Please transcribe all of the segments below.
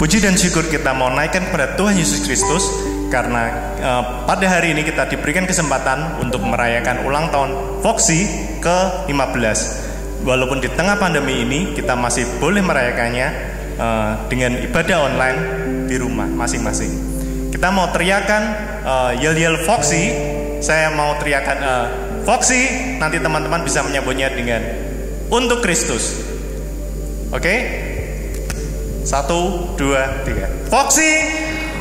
Puji dan syukur kita mau naikkan kepada Tuhan Yesus Kristus karena pada hari ini kita diberikan kesempatan untuk merayakan ulang tahun Voxy ke-15. Walaupun di tengah pandemi ini kita masih boleh merayakannya dengan ibadah online di rumah masing-masing. Kita mau teriakan yel-yel Voxy. Saya mau teriakan Voxy, nanti teman-teman bisa menyebutnya dengan untuk Kristus. Oke? 1, 2, 3. Voxy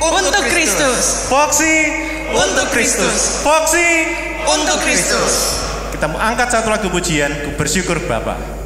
untuk Kristus. Voxy untuk Kristus. Voxy untuk Kristus. Kita mau angkat satu lagu pujian, Ku Bersyukur Bapa.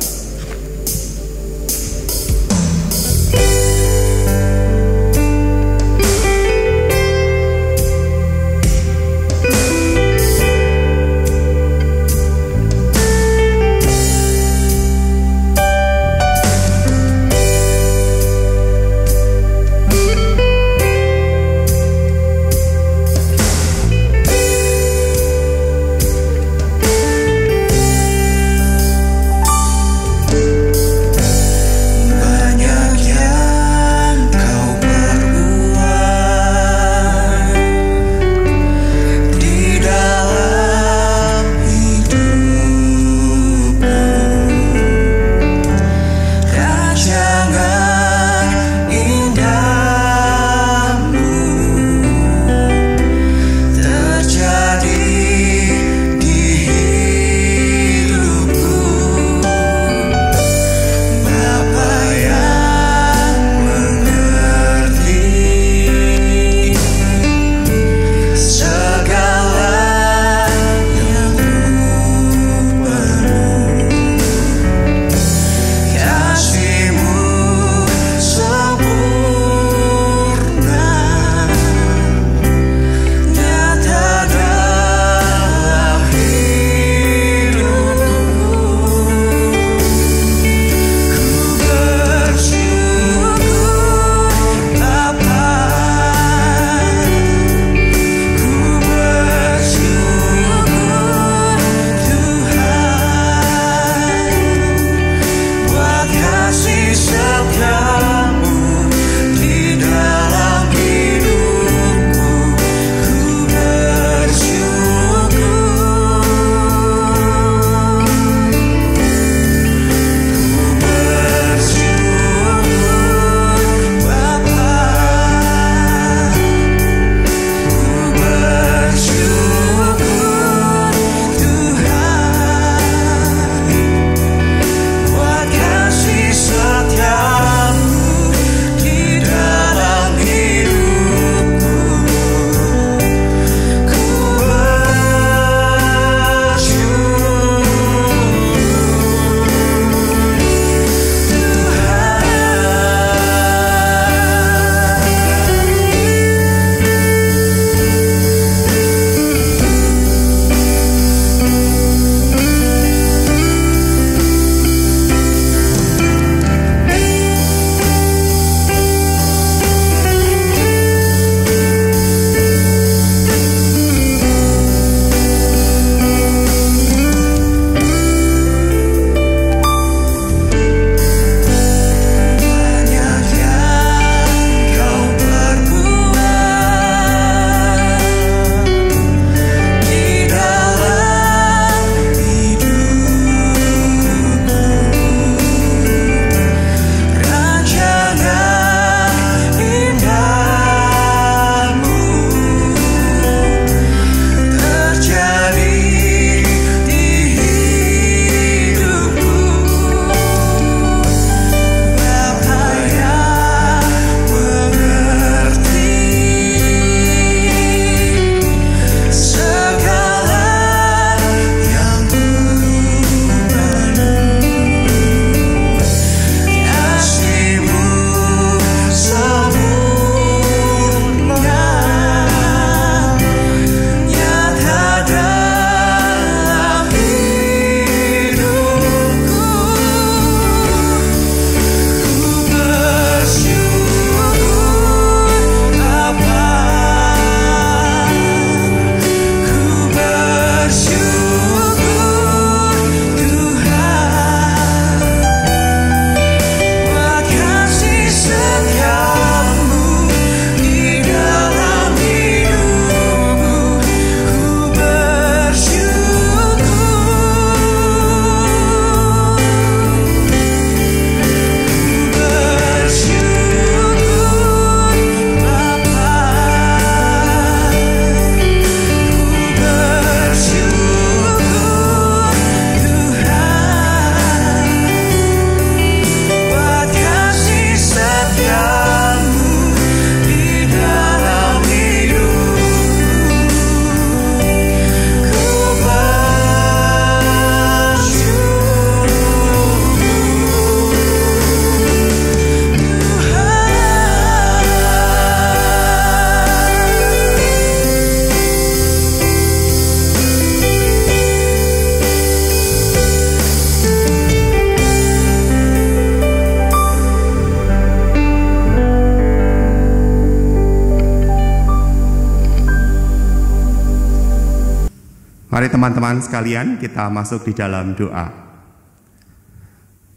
Mari teman-teman sekalian kita masuk di dalam doa.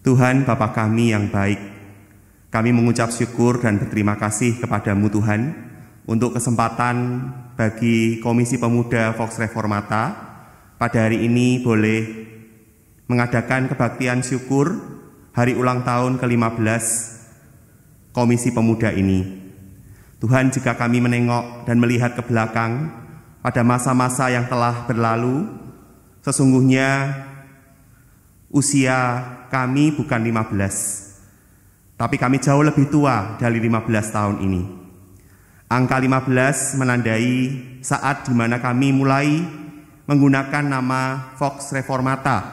Tuhan Bapa kami yang baik, kami mengucap syukur dan berterima kasih kepadamu Tuhan untuk kesempatan bagi Komisi Pemuda Vox Reformata pada hari ini boleh mengadakan kebaktian syukur hari ulang tahun ke-15 Komisi Pemuda ini. Tuhan, jika kami menengok dan melihat ke belakang pada masa-masa yang telah berlalu, sesungguhnya usia kami bukan 15, tapi kami jauh lebih tua dari 15 tahun ini. Angka 15 menandai saat di mana kami mulai menggunakan nama Vox Reformata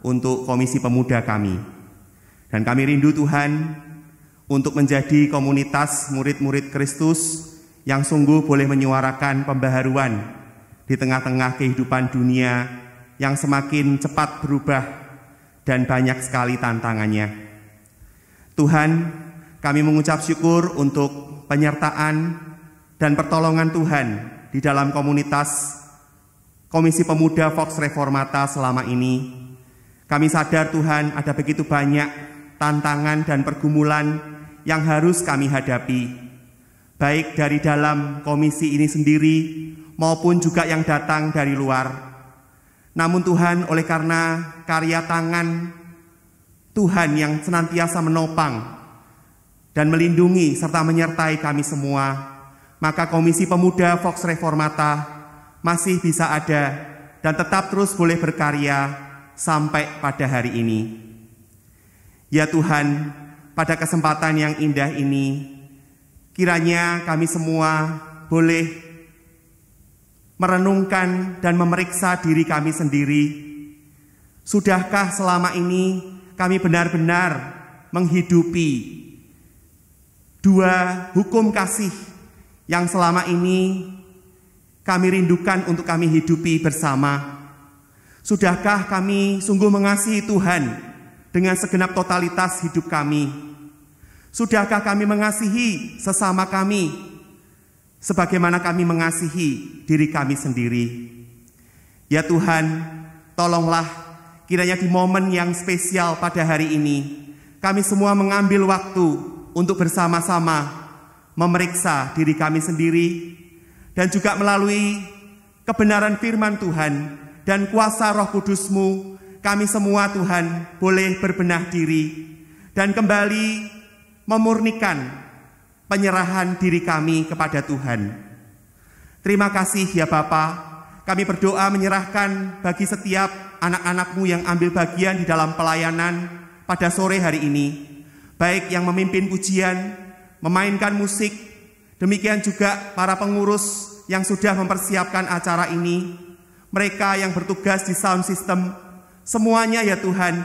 untuk Komisi Pemuda kami. Dan kami rindu Tuhan untuk menjadi komunitas murid-murid Kristus yang sungguh boleh menyuarakan pembaharuan di tengah-tengah kehidupan dunia yang semakin cepat berubah dan banyak sekali tantangannya. Tuhan, kami mengucap syukur untuk penyertaan dan pertolongan Tuhan di dalam komunitas Komisi Pemuda Vox Reformata selama ini. Kami sadar Tuhan ada begitu banyak tantangan dan pergumulan yang harus kami hadapi, baik dari dalam komisi ini sendiri maupun juga yang datang dari luar. Namun Tuhan, oleh karena karya tangan Tuhan yang senantiasa menopang dan melindungi serta menyertai kami semua, maka Komisi Pemuda Vox Reformata masih bisa ada dan tetap terus boleh berkarya sampai pada hari ini. Ya Tuhan, pada kesempatan yang indah ini, kiranya kami semua boleh merenungkan dan memeriksa diri kami sendiri. Sudahkah selama ini kami benar-benar menghidupi dua hukum kasih yang selama ini kami rindukan untuk kami hidupi bersama? Sudahkah kami sungguh mengasihi Tuhan dengan segenap totalitas hidup kami? Sudahkah kami mengasihi sesama kami sebagaimana kami mengasihi diri kami sendiri? Ya Tuhan, tolonglah kiranya di momen yang spesial pada hari ini, kami semua mengambil waktu untuk bersama-sama memeriksa diri kami sendiri, dan juga melalui kebenaran firman Tuhan dan kuasa Roh Kudus-Mu, kami semua Tuhan boleh berbenah diri dan kembali memurnikan penyerahan diri kami kepada Tuhan. Terima kasih ya Bapa, kami berdoa menyerahkan bagi setiap anak-anak-Mu yang ambil bagian di dalam pelayanan pada sore hari ini, baik yang memimpin pujian, memainkan musik, demikian juga para pengurus yang sudah mempersiapkan acara ini, mereka yang bertugas di sound system, semuanya ya Tuhan,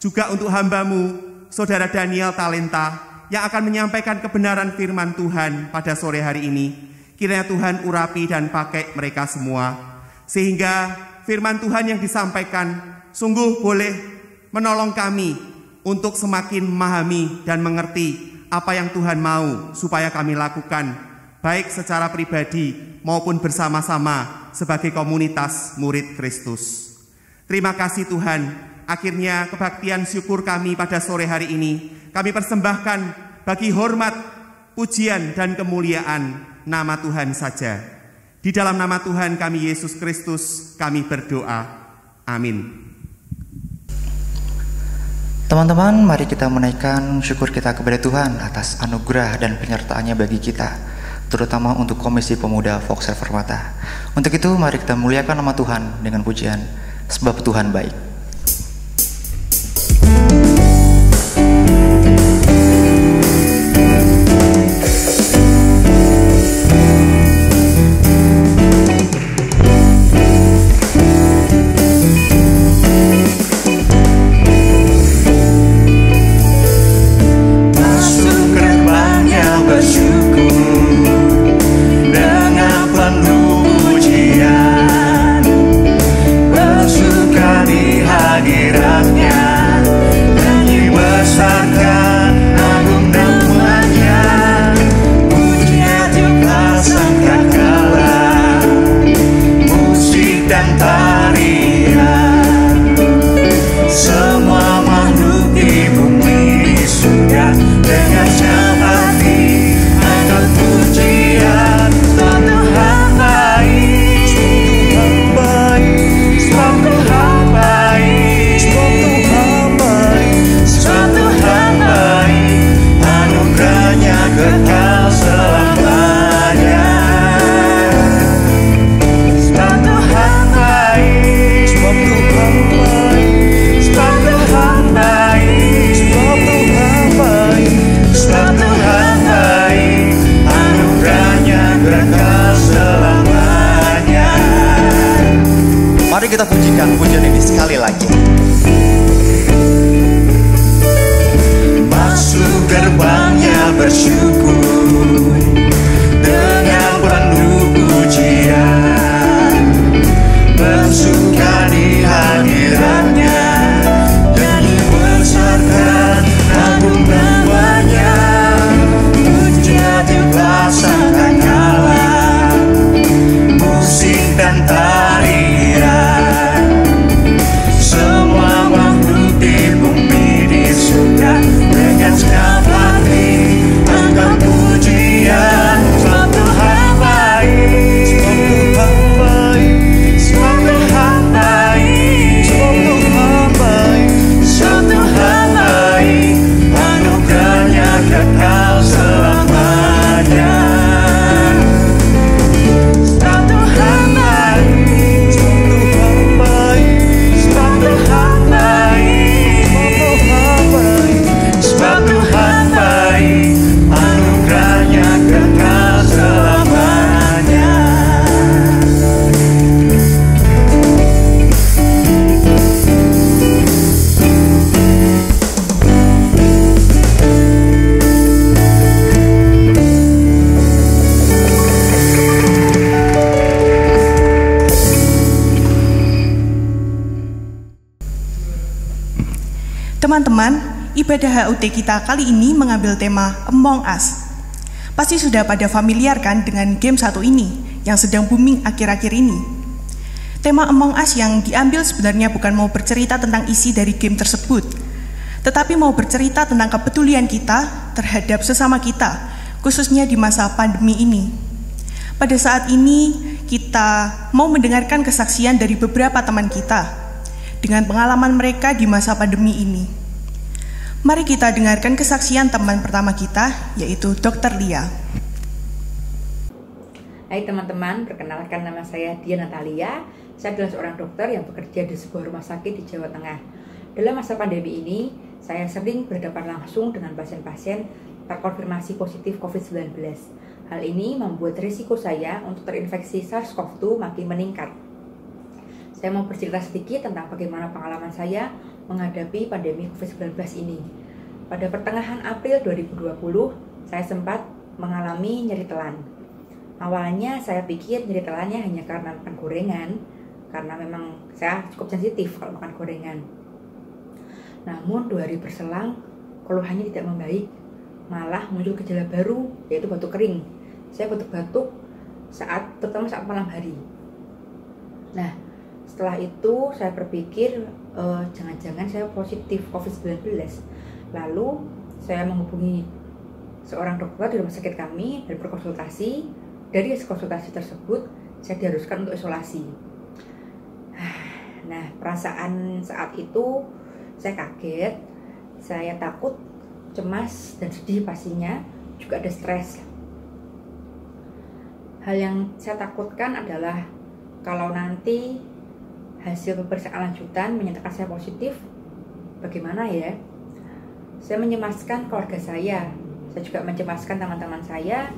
juga untuk hamba-Mu, Saudara Daniel Talenta, yang akan menyampaikan kebenaran firman Tuhan pada sore hari ini. Kiranya Tuhan urapi dan pakai mereka semua, sehingga firman Tuhan yang disampaikan sungguh boleh menolong kami untuk semakin memahami dan mengerti apa yang Tuhan mau supaya kami lakukan, baik secara pribadi maupun bersama-sama sebagai komunitas murid Kristus. Terima kasih Tuhan, akhirnya kebaktian syukur kami pada sore hari ini kami persembahkan bagi hormat, pujian, dan kemuliaan nama Tuhan saja. Di dalam nama Tuhan kami Yesus Kristus kami berdoa. Amin. Teman-teman, mari kita menaikkan syukur kita kepada Tuhan atas anugerah dan penyertaannya bagi kita, terutama untuk Komisi Pemuda Vox Reformata. Untuk itu mari kita muliakan nama Tuhan dengan pujian, sebab Tuhan baik. Bersuka di sekali lagi. Masuk gerbangnya bersyukur dengan penuh pujian, bersuka di hadirannya dan dibesarkan agung namanya. Puja dipasangkan Allah, musik dan tarian, semua makhluk di bumi di surga dengan segenap hati angkat pujian. Sebab Tuhan baik, sebab Tuhan baik, sebab Tuhan baik, sebab Tuhan baik, sebab Tuhan baik, anugerahnya kekal selamanya. Sebab Tuhan baik, sebab Tuhan baik, sebab Tuhan baik, sebab Tuhan baik, anugerahnya kekal selamanya. Teman-teman, ibadah HUT kita kali ini mengambil tema Among Us. Pasti sudah pada familiar kan dengan game satu ini yang sedang booming akhir-akhir ini. Tema Among Us yang diambil sebenarnya bukan mau bercerita tentang isi dari game tersebut, tetapi mau bercerita tentang kepedulian kita terhadap sesama kita, khususnya di masa pandemi ini. Pada saat ini, kita mau mendengarkan kesaksian dari beberapa teman kita dengan pengalaman mereka di masa pandemi ini. Mari kita dengarkan kesaksian teman pertama kita, yaitu Dr. Lia. Hai teman-teman, perkenalkan nama saya Dia Natalia. Saya adalah seorang dokter yang bekerja di sebuah rumah sakit di Jawa Tengah. Dalam masa pandemi ini, saya sering berhadapan langsung dengan pasien-pasien terkonfirmasi positif COVID-19. Hal ini membuat risiko saya untuk terinfeksi SARS-CoV-2 makin meningkat. Saya mau bercerita sedikit tentang bagaimana pengalaman saya menghadapi pandemi COVID-19 ini. Pada pertengahan April 2020, saya sempat mengalami nyeri telan. Awalnya saya pikir nyeri telannya hanya karena makan gorengan, karena memang saya cukup sensitif kalau makan gorengan. Namun 2 hari berselang, keluhannya tidak membaik, malah muncul gejala baru, yaitu batuk kering. Saya batuk-batuk terutama saat malam hari. Nah, setelah itu saya berpikir jangan-jangan saya positif COVID-19. Lalu saya menghubungi seorang dokter di rumah sakit kami dan berkonsultasi. Dari konsultasi tersebut saya diharuskan untuk isolasi. Nah, perasaan saat itu saya kaget, saya takut, cemas, dan sedih pastinya, juga ada stres. Hal yang saya takutkan adalah kalau nanti hasil pemeriksaan lanjutan menyatakan saya positif, bagaimana ya? Saya mencemaskan keluarga saya juga mencemaskan teman-teman saya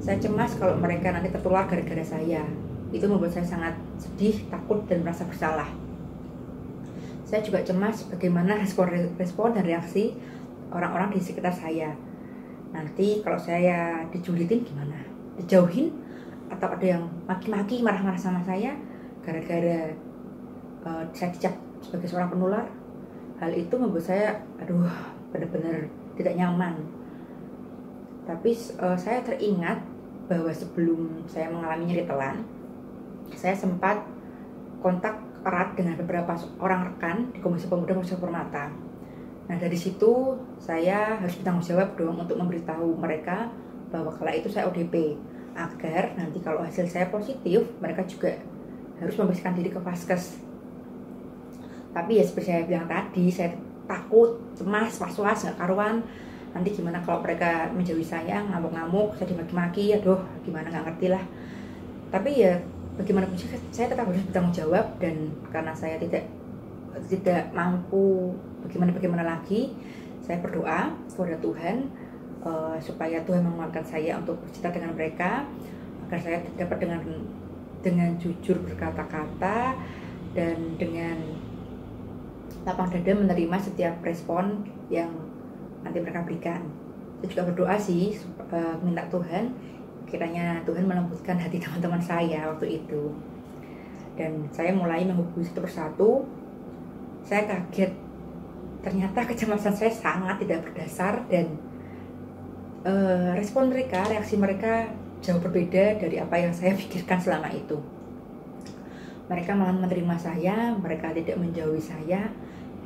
cemas kalau mereka nanti tertular gara-gara saya. Itu membuat saya sangat sedih, takut, dan merasa bersalah. Saya juga cemas bagaimana respon dan reaksi orang-orang di sekitar saya. Nanti kalau saya dijulitin gimana? Dijauhin? Atau ada yang maki-maki, marah-marah sama saya gara-gara saya dicap sebagai seorang penular. Hal itu membuat saya benar-benar tidak nyaman. Tapi saya teringat bahwa sebelum saya mengalami nyeri telan, saya sempat kontak erat dengan beberapa orang rekan di Komisi Pemuda Komisi Permata. Nah, dari situ saya harus bertanggung jawab dong untuk memberitahu mereka bahwa kala itu saya ODP, agar nanti kalau hasil saya positif, mereka juga harus membersihkan diri ke Vaskes. Tapi ya seperti saya bilang tadi, saya takut, cemas, was-was, gak karuan. Nanti gimana kalau mereka menjauhi saya, ngamuk-ngamuk, saya dimaki-maki, gimana, gak ngerti lah. Tapi ya bagaimanapun saya tetap harus bertanggung jawab, dan karena saya tidak mampu bagaimana lagi, saya berdoa kepada Tuhan supaya Tuhan menguatkan saya untuk bercerita dengan mereka, agar saya dapat dengan jujur berkata-kata dan dengan lapang dada menerima setiap respon yang nanti mereka berikan. Saya juga berdoa sih, minta Tuhan, kiranya Tuhan melembutkan hati teman-teman saya waktu itu. Dan saya mulai menghubungi satu persatu. Saya kaget, ternyata kecemasan saya sangat tidak berdasar, dan respon mereka, reaksi mereka jauh berbeda dari apa yang saya pikirkan selama itu. Mereka malah menerima saya, mereka tidak menjauhi saya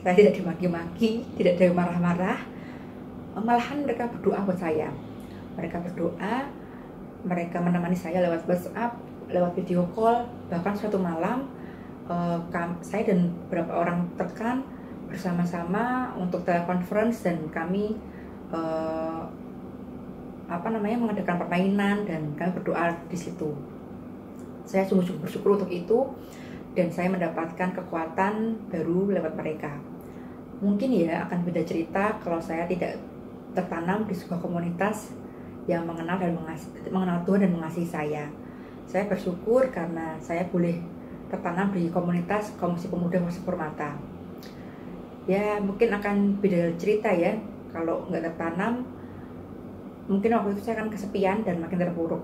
tidak dimaki-maki, tidak ada marah-marah, malahan mereka berdoa buat saya. Mereka berdoa, mereka menemani saya lewat WhatsApp, lewat video call, bahkan suatu malam saya dan beberapa orang rekan bersama-sama untuk teleconference, dan kami mengadakan permainan dan kami berdoa di situ. Saya sungguh-sungguh bersyukur untuk itu, dan saya mendapatkan kekuatan baru lewat mereka. Mungkin ya akan beda cerita kalau saya tidak tertanam di sebuah komunitas yang mengenal Tuhan dan mengasihi saya. Saya bersyukur karena saya boleh tertanam di komunitas Komisi Pemuda Foxy Permata. Ya mungkin akan beda cerita ya, kalau nggak tertanam mungkin waktu itu saya akan kesepian dan makin terpuruk.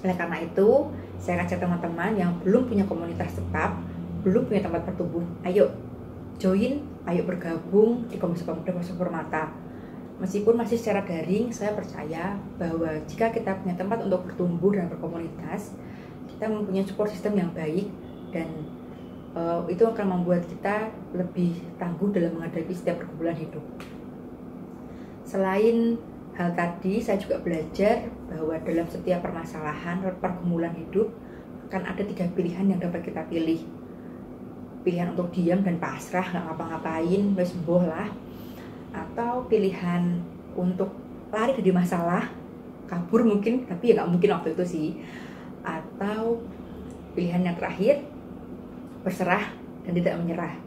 Oleh karena itu, saya ajak teman-teman yang belum punya komunitas tetap, belum punya tempat bertumbuh, ayo join, ayo bergabung di Komisi Pemuda Foxy Permata. Meskipun masih secara daring, saya percaya bahwa jika kita punya tempat untuk bertumbuh dan berkomunitas, kita mempunyai support system yang baik, dan itu akan membuat kita lebih tangguh dalam menghadapi setiap pergumulan hidup. Selain hal tadi, saya juga belajar bahwa dalam setiap permasalahan, pergumulan hidup akan ada 3 pilihan yang dapat kita pilih. Pilihan untuk diam dan pasrah, nggak ngapa-ngapain, wes sembuh lah. Atau pilihan untuk lari dari masalah, kabur mungkin, tapi ya nggak mungkin waktu itu sih. Atau pilihan yang terakhir, berserah dan tidak menyerah.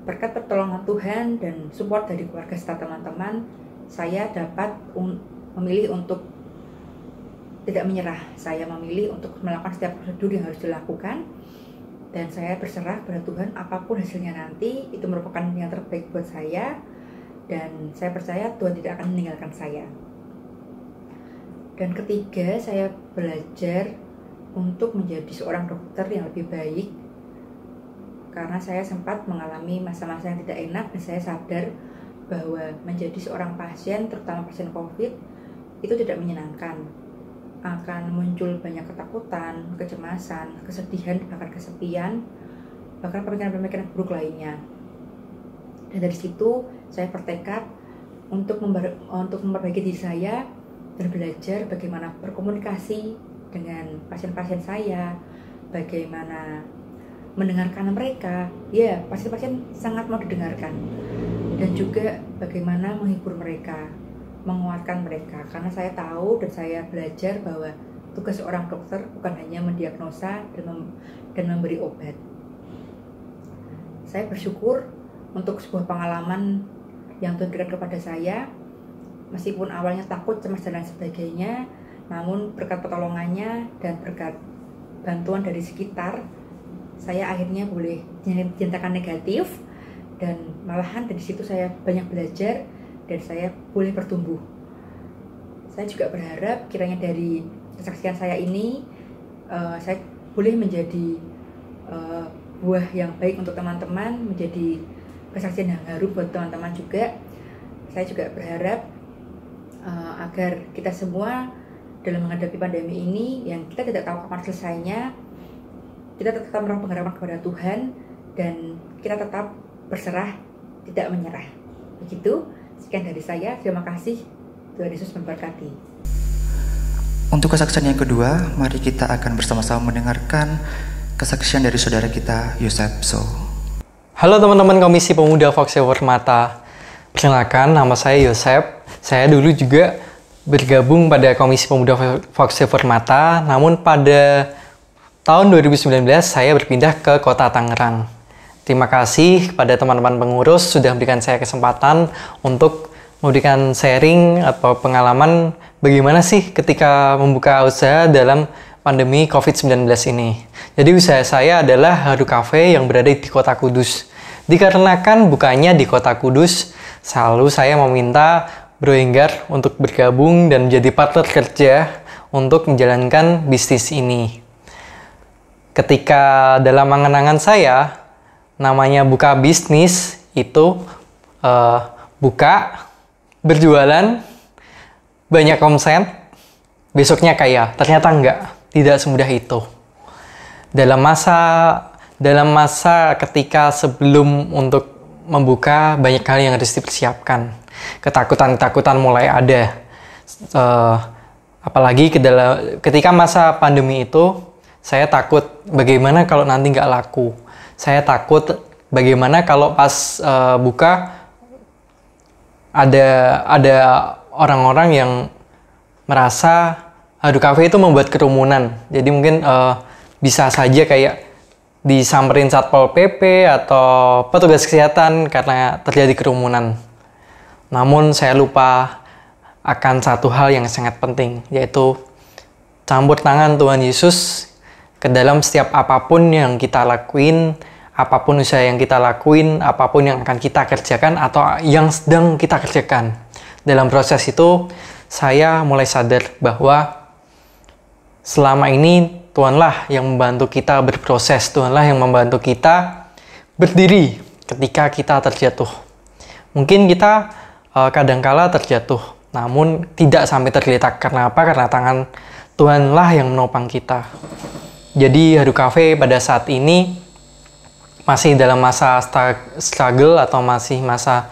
Berkat pertolongan Tuhan dan support dari keluarga serta teman-teman, saya dapat memilih untuk tidak menyerah. Saya memilih untuk melakukan setiap prosedur yang harus dilakukan, dan saya berserah pada Tuhan. Apapun hasilnya nanti, itu merupakan yang terbaik buat saya, dan saya percaya Tuhan tidak akan meninggalkan saya. Dan ketiga, saya belajar untuk menjadi seorang dokter yang lebih baik, karena saya sempat mengalami masa-masa yang tidak enak, dan saya sadar bahwa menjadi seorang pasien, terutama pasien COVID, itu tidak menyenangkan. Akan muncul banyak ketakutan, kecemasan, kesedihan, bahkan kesepian, bahkan pemikiran-pemikiran buruk lainnya. Dan dari situ saya bertekad untuk memperbaiki diri saya dan belajar bagaimana berkomunikasi dengan pasien-pasien saya, bagaimana mendengarkan mereka. Ya, pasien-pasien sangat mau didengarkan. Dan juga bagaimana menghibur mereka, menguatkan mereka. Karena saya tahu dan saya belajar bahwa tugas seorang dokter bukan hanya mendiagnosa dan memberi obat. Saya bersyukur untuk sebuah pengalaman yang Tuhan berikan kepada saya. Meskipun awalnya takut, cemas, dan lain sebagainya, namun berkat pertolongannya dan berkat bantuan dari sekitar, saya akhirnya boleh dinyatakan negatif. Dan malahan dari situ saya banyak belajar dan saya boleh bertumbuh. Saya juga berharap kiranya dari kesaksian saya ini saya boleh menjadi buah yang baik untuk teman-teman, menjadi kesaksian yang harum buat teman-teman juga. Saya juga berharap agar kita semua dalam menghadapi pandemi ini yang kita tidak tahu kapan selesainya, kita tetap meroh pengharapan kepada Tuhan dan kita tetap berserah, tidak menyerah. Begitu, sekian dari saya. Terima kasih. Tuhan Yesus memberkati. Untuk kesaksian yang kedua, mari kita akan bersama-sama mendengarkan kesaksian dari saudara kita, Yosep So. Halo teman-teman Komisi Pemuda Foxy Permata. Perkenalkan, nama saya Yosep. Saya dulu juga bergabung pada Komisi Pemuda Foxy Permata, namun pada tahun 2019 saya berpindah ke Kota Tangerang. Terima kasih kepada teman-teman pengurus sudah memberikan saya kesempatan untuk memberikan sharing atau pengalaman bagaimana sih ketika membuka usaha dalam pandemi COVID-19 ini. Jadi usaha saya adalah Haru Cafe yang berada di Kota Kudus. Dikarenakan bukanya di kota Kudus, selalu saya meminta Bro Enggar untuk bergabung dan menjadi partner kerja untuk menjalankan bisnis ini. Ketika dalam angan-angan saya, namanya buka bisnis itu buka, berjualan, banyak omset, besoknya kaya. Ternyata enggak, tidak semudah itu. Dalam masa ketika sebelum untuk membuka, banyak hal yang harus dipersiapkan. Ketakutan mulai ada. Apalagi ketika masa pandemi itu, saya takut bagaimana kalau nanti nggak laku. Saya takut bagaimana kalau pas buka ada orang-orang yang merasa Haru Cafe itu membuat kerumunan. Jadi mungkin bisa saja kayak disamperin Satpol PP atau petugas kesehatan karena terjadi kerumunan. Namun saya lupa akan satu hal yang sangat penting, yaitu campur tangan Tuhan Yesus ke dalam setiap apapun yang kita lakuin, apapun usaha yang kita lakuin, apapun yang akan kita kerjakan atau yang sedang kita kerjakan. Dalam proses itu, saya mulai sadar bahwa selama ini Tuhanlah yang membantu kita berproses, Tuhanlah yang membantu kita berdiri ketika kita terjatuh. Mungkin kita kadangkala terjatuh, namun tidak sampai tergeletak. Karena apa? Karena tangan Tuhanlah yang menopang kita. Jadi Haru Cafe pada saat ini masih dalam masa struggle atau masih masa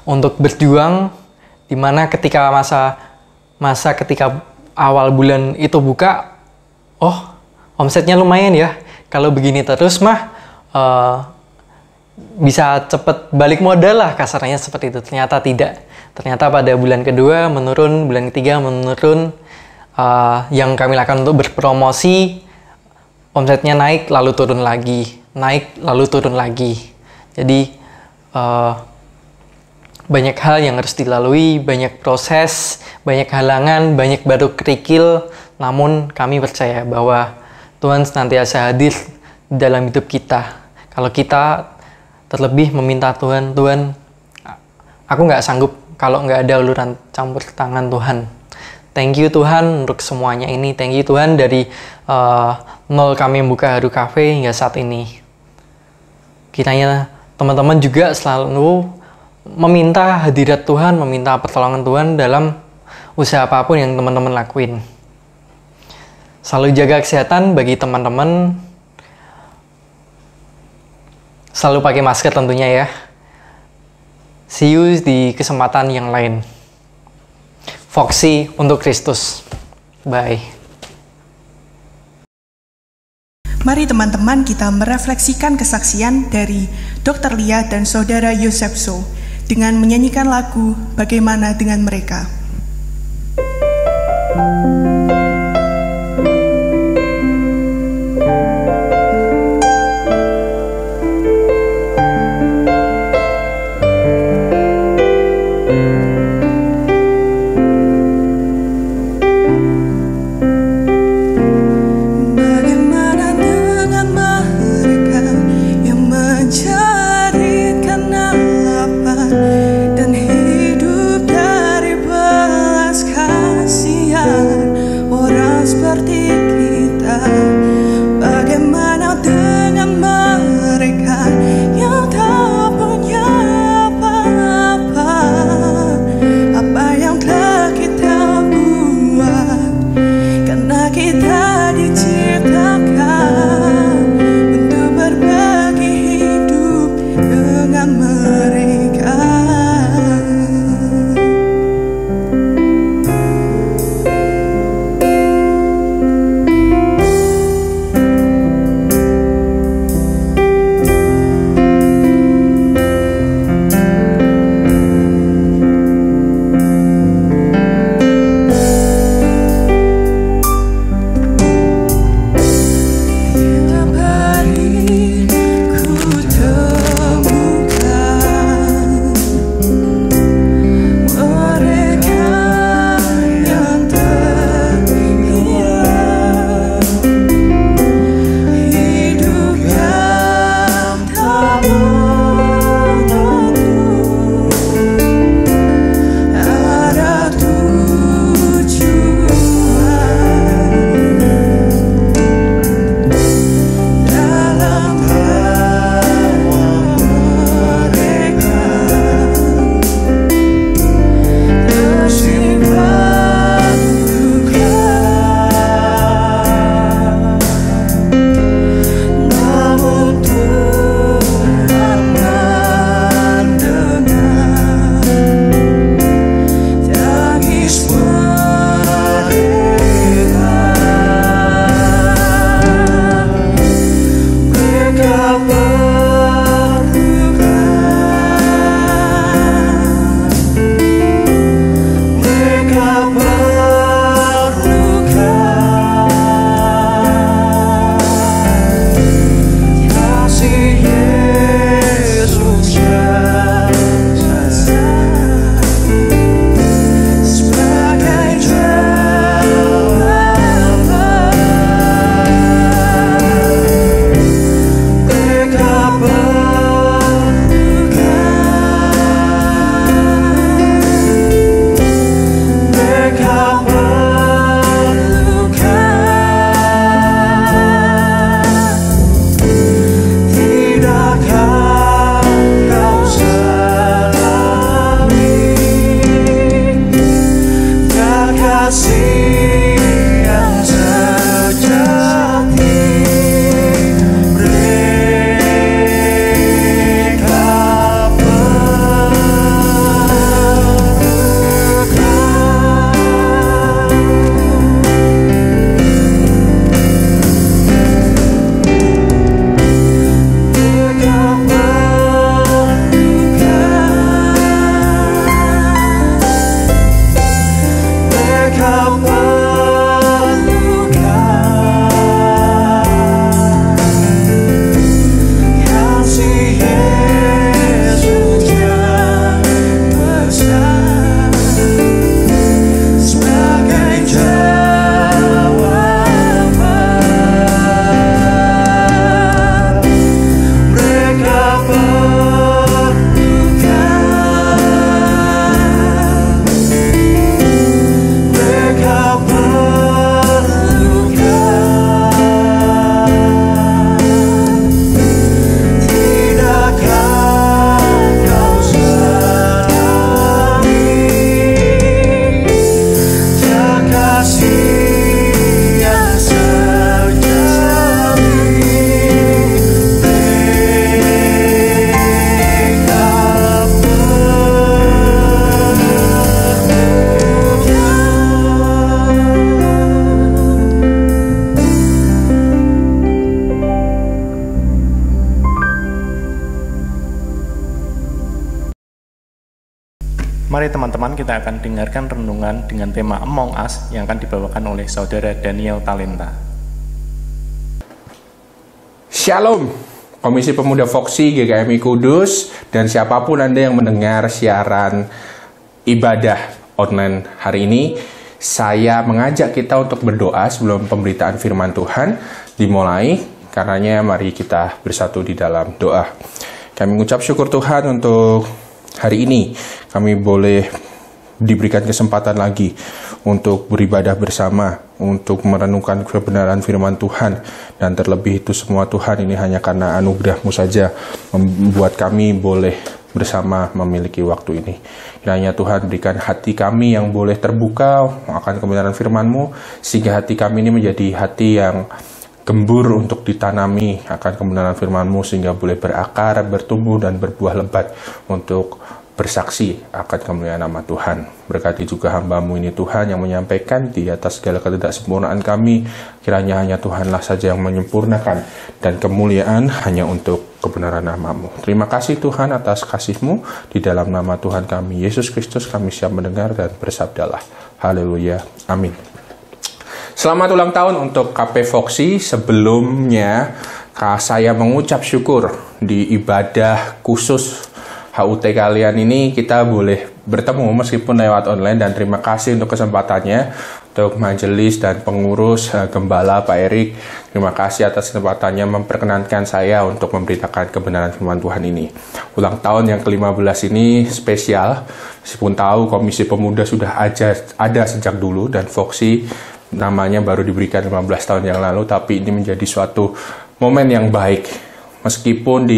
untuk berjuang, dimana ketika masa ketika awal bulan itu buka, omsetnya lumayan ya. Kalau begini terus mah bisa cepet balik modal lah, kasarnya seperti itu. Ternyata tidak. Ternyata pada bulan kedua menurun, bulan ketiga menurun. Yang kami lakukan untuk berpromosi, omsetnya naik lalu turun lagi, naik lalu turun lagi. Jadi banyak hal yang harus dilalui, banyak proses, banyak halangan, banyak batu kerikil. Namun kami percaya bahwa Tuhan senantiasa hadir dalam hidup kita. Kalau kita terlebih meminta Tuhan, aku nggak sanggup kalau nggak ada uluran campur tangan Tuhan. Thank you Tuhan untuk semuanya ini. Thank you Tuhan dari nol kami membuka Haru Cafe hingga saat ini. Kiranya teman-teman juga selalu meminta hadirat Tuhan, meminta pertolongan Tuhan dalam usaha apapun yang teman-teman lakuin. Selalu jaga kesehatan bagi teman-teman. Selalu pakai masker tentunya ya. See you di kesempatan yang lain. Foxy untuk Kristus. Bye. Mari teman-teman kita merefleksikan kesaksian dari Dr. Lia dan Saudara Yosef So dengan menyanyikan lagu Bagaimana Dengan Mereka. Mari teman-teman kita akan dengarkan renungan dengan tema Among Us yang akan dibawakan oleh Saudara Daniel Talenta. Shalom, Komisi Pemuda Voksi GKMI Kudus, dan siapapun Anda yang mendengar siaran ibadah online hari ini, saya mengajak kita untuk berdoa sebelum pemberitaan firman Tuhan dimulai. Karenanya mari kita bersatu di dalam doa. Kami mengucap syukur Tuhan untuk hari ini kami boleh diberikan kesempatan lagi untuk beribadah bersama, untuk merenungkan kebenaran firman Tuhan, dan terlebih itu semua Tuhan ini hanya karena anugerah-Mu saja membuat kami boleh bersama memiliki waktu ini. Kiranya Tuhan berikan hati kami yang boleh terbuka akan kebenaran firman-Mu, sehingga hati kami ini menjadi hati yang gembur untuk ditanami akan kebenaran firman-Mu, sehingga boleh berakar, bertumbuh, dan berbuah lebat untuk bersaksi akan kemuliaan nama Tuhan. Berkati juga hamba-Mu ini Tuhan yang menyampaikan di atas segala ketidaksempurnaan kami. Kiranya hanya Tuhanlah saja yang menyempurnakan, dan kemuliaan hanya untuk kebenaran nama-Mu. Terima kasih Tuhan atas kasih-Mu. Di dalam nama Tuhan kami, Yesus Kristus, kami siap mendengar dan bersabdalah. Haleluya. Amin. Selamat ulang tahun untuk KP Voksi. Sebelumnya, saya mengucap syukur di ibadah khusus HUT kalian ini kita boleh bertemu meskipun lewat online, dan terima kasih untuk kesempatannya untuk majelis dan pengurus Gembala Pak Erik. Terima kasih atas kesempatannya memperkenankan saya untuk memberitakan kebenaran firman Tuhan ini. Ulang tahun yang ke-15 ini spesial, meskipun tahu Komisi Pemuda sudah ada sejak dulu dan Voksi namanya baru diberikan 15 tahun yang lalu, tapi ini menjadi suatu momen yang baik. Meskipun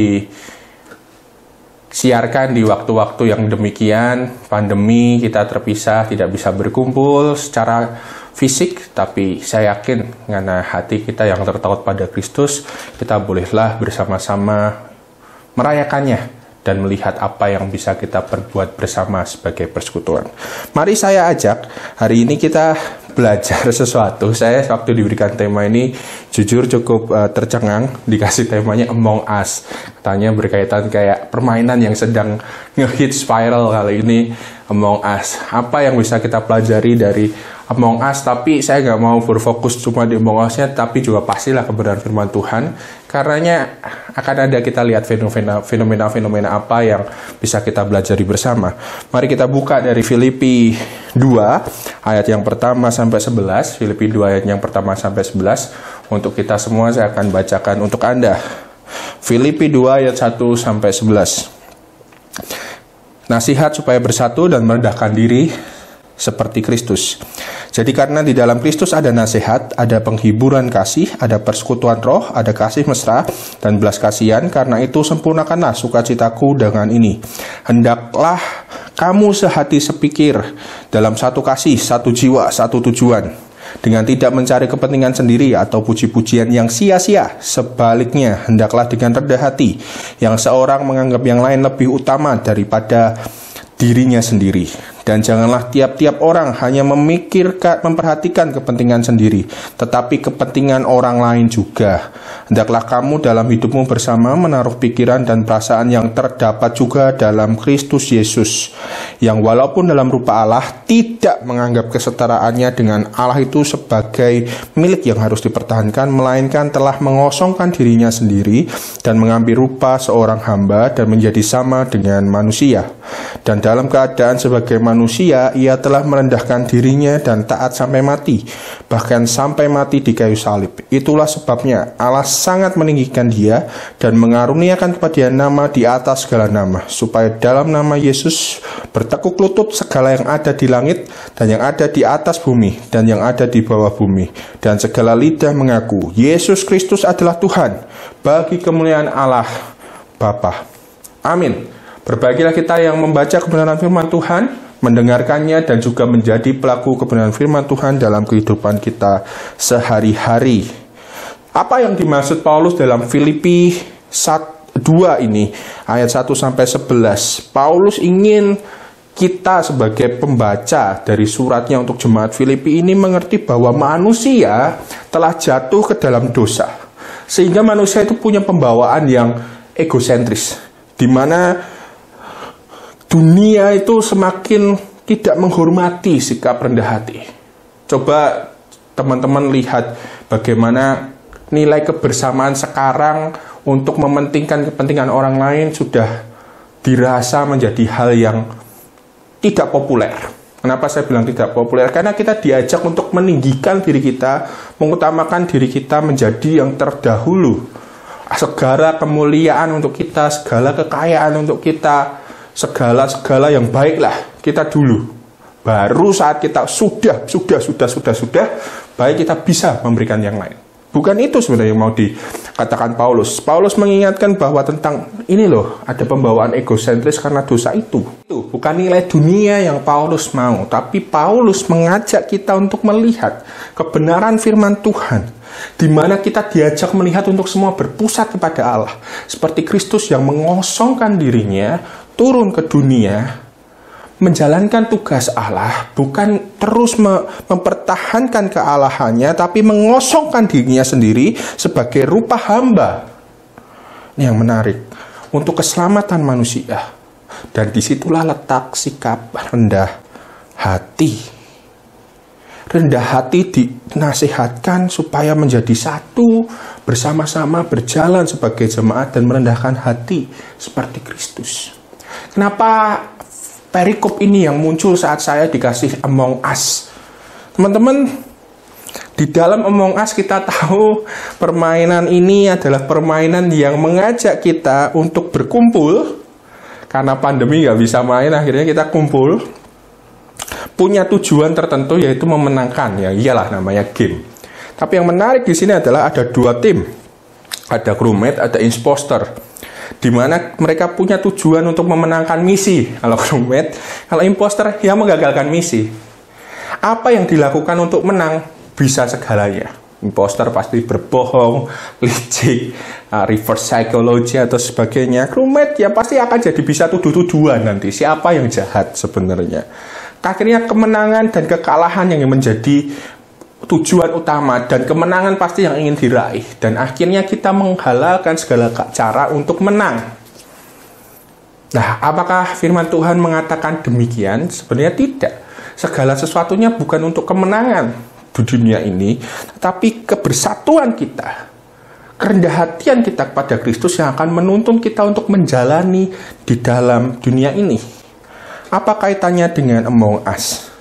disiarkan di waktu-waktu yang demikian, pandemi, kita terpisah, tidak bisa berkumpul secara fisik, tapi saya yakin karena hati kita yang tertaut pada Kristus, kita bolehlah bersama-sama merayakannya dan melihat apa yang bisa kita perbuat bersama sebagai persekutuan. Mari saya ajak, hari ini kita belajar sesuatu. Saya waktu diberikan tema ini jujur cukup tercengang, dikasih temanya Among Us. Katanya berkaitan kayak permainan yang sedang nge-hit spiral kali ini, Among Us. Apa yang bisa kita pelajari dari Among Us? Tapi saya nggak mau berfokus cuma di Among Us-nya, tapi juga pastilah kebenaran firman Tuhan. Karenanya akan ada kita lihat fenomena-fenomena apa yang bisa kita pelajari bersama. Mari kita buka dari Filipi 2 ayat yang pertama sampai 11. Filipi 2 ayat yang pertama sampai 11. Untuk kita semua saya akan bacakan untuk Anda. Filipi 2 ayat 1 sampai 11. Nasihat supaya bersatu dan merendahkan diri seperti Kristus. Jadi karena di dalam Kristus ada nasihat, ada penghiburan kasih, ada persekutuan roh, ada kasih mesra, dan belas kasihan. Karena itu sempurnakanlah sukacitaku dengan ini. Hendaklah kamu sehati sepikir, dalam satu kasih, satu jiwa, satu tujuan, dengan tidak mencari kepentingan sendiri atau puji-pujian yang sia-sia. Sebaliknya, hendaklah dengan rendah hati, yang seorang menganggap yang lain lebih utama daripada dirinya sendiri. Dan janganlah tiap-tiap orang hanya memperhatikan kepentingan sendiri, tetapi kepentingan orang lain juga. Hendaklah kamu dalam hidupmu bersama menaruh pikiran dan perasaan yang terdapat juga dalam Kristus Yesus, yang walaupun dalam rupa Allah tidak menganggap kesetaraannya dengan Allah itu sebagai milik yang harus dipertahankan, melainkan telah mengosongkan dirinya sendiri dan mengambil rupa seorang hamba dan menjadi sama dengan manusia. Dan dalam keadaan sebagai manusia, ia telah merendahkan dirinya dan taat sampai mati, bahkan sampai mati di kayu salib. Itulah sebabnya Allah sangat meninggikan dia dan mengaruniakan kepada dia nama di atas segala nama, supaya dalam nama Yesus bertekuk lutut segala yang ada di langit dan yang ada di atas bumi dan yang ada di bawah bumi, dan segala lidah mengaku Yesus Kristus adalah Tuhan, bagi kemuliaan Allah Bapa. Amin. Berbahagialah kita yang membaca kebenaran firman Tuhan, mendengarkannya, dan juga menjadi pelaku kebenaran firman Tuhan dalam kehidupan kita sehari-hari. Apa yang dimaksud Paulus dalam Filipi 2 ini, ayat 1-11? Paulus ingin kita sebagai pembaca dari suratnya untuk jemaat Filipi ini mengerti bahwa manusia telah jatuh ke dalam dosa. Sehingga manusia itu punya pembawaan yang egosentris, di mana dunia itu semakin tidak menghormati sikap rendah hati. Coba teman-teman lihat bagaimana nilai kebersamaan sekarang untuk mementingkan kepentingan orang lain sudah dirasa menjadi hal yang tidak populer. Kenapa saya bilang tidak populer? Karena kita diajak untuk meninggikan diri kita, mengutamakan diri kita menjadi yang terdahulu. Segala kemuliaan untuk kita, segala kekayaan untuk kita, segala yang baiklah kita dulu. Baru saat kita sudah, baik kita bisa memberikan yang lain. Bukan itu sebenarnya yang mau dikatakan Paulus. Paulus mengingatkan bahwa tentang ini loh, ada pembawaan egosentris karena dosa itu. Itu bukan nilai dunia yang Paulus mau, tapi Paulus mengajak kita untuk melihat kebenaran firman Tuhan, di mana kita diajak melihat untuk semua berpusat kepada Allah, seperti Kristus yang mengosongkan dirinya, turun ke dunia, menjalankan tugas Allah, bukan terus mempertahankan kealahannya, tapi mengosongkan dirinya sendiri sebagai rupa hamba. Ini yang menarik, untuk keselamatan manusia. Dan disitulah letak sikap rendah hati. Rendah hati dinasihatkan supaya menjadi satu, bersama-sama berjalan sebagai jemaat dan merendahkan hati seperti Kristus. Kenapa perikop ini yang muncul saat saya dikasih Among Us? Teman-teman, di dalam Among Us kita tahu permainan ini adalah permainan yang mengajak kita untuk berkumpul. Karena pandemi nggak bisa main, akhirnya kita kumpul. Punya tujuan tertentu, yaitu memenangkan. Ya iyalah, namanya game. Tapi yang menarik di sini adalah ada dua tim. Ada crewmate, ada imposter. Di mana mereka punya tujuan untuk memenangkan misi. Kalau crewmate, kalau imposter yang menggagalkan misi. Apa yang dilakukan untuk menang? Bisa segalanya. Imposter pasti berbohong, licik, reverse psychology atau sebagainya. Crewmate ya pasti akan jadi bisa tuduh-tuduhan nanti. Siapa yang jahat sebenarnya. Akhirnya kemenangan dan kekalahan yang menjadi tujuan utama, dan kemenangan pasti yang ingin diraih, dan akhirnya kita menghalalkan segala cara untuk menang. Nah, apakah firman Tuhan mengatakan demikian? Sebenarnya tidak. Segala sesuatunya bukan untuk kemenangan di dunia ini, tetapi kebersatuan kita, kerendah hatian kita kepada Kristus yang akan menuntun kita untuk menjalani di dalam dunia ini. Apa kaitannya dengan Among Us?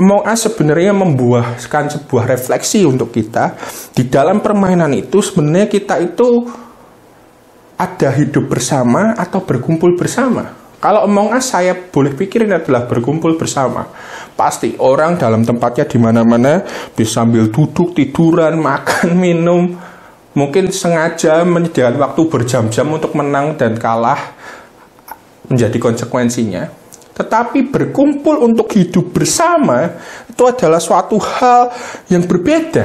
Among Us sebenarnya membuahkan sebuah refleksi untuk kita. Di dalam permainan itu sebenarnya kita itu ada hidup bersama atau berkumpul bersama. Kalau Among Us saya boleh pikir ini adalah berkumpul bersama. Pasti orang dalam tempatnya di mana-mana bisa sambil duduk, tiduran, makan, minum. Mungkin sengaja menyediakan waktu berjam-jam untuk menang dan kalah menjadi konsekuensinya. Tetapi berkumpul untuk hidup bersama itu adalah suatu hal yang berbeda.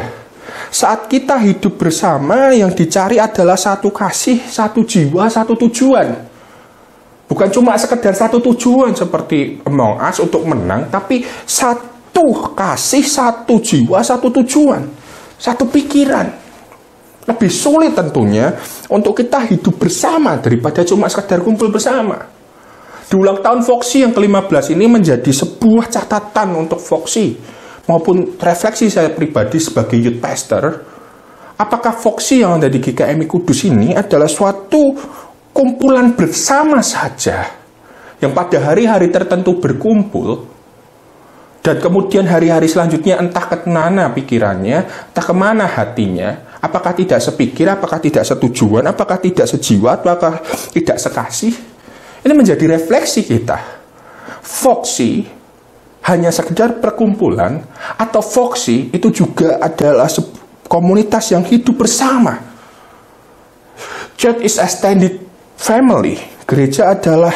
Saat kita hidup bersama, yang dicari adalah satu kasih, satu jiwa, satu tujuan. Bukan cuma sekedar satu tujuan seperti Among Us untuk menang, tapi satu kasih, satu jiwa, satu tujuan, satu pikiran. Lebih sulit tentunya untuk kita hidup bersama daripada cuma sekedar kumpul bersama. Di ulang tahun Foxy yang ke-15 ini menjadi sebuah catatan untuk Foxy maupun refleksi saya pribadi sebagai youth pastor. Apakah Foxy yang ada di GKMI Kudus ini adalah suatu kumpulan bersama saja yang pada hari-hari tertentu berkumpul, dan kemudian hari-hari selanjutnya entah kemana pikirannya, entah kemana hatinya, apakah tidak sepikir, apakah tidak setujuan, apakah tidak sejiwa, apakah tidak sekasih. Ini menjadi refleksi kita. Foxy hanya sekedar perkumpulan, atau Foxy itu juga adalah komunitas yang hidup bersama. Church is extended family. Gereja adalah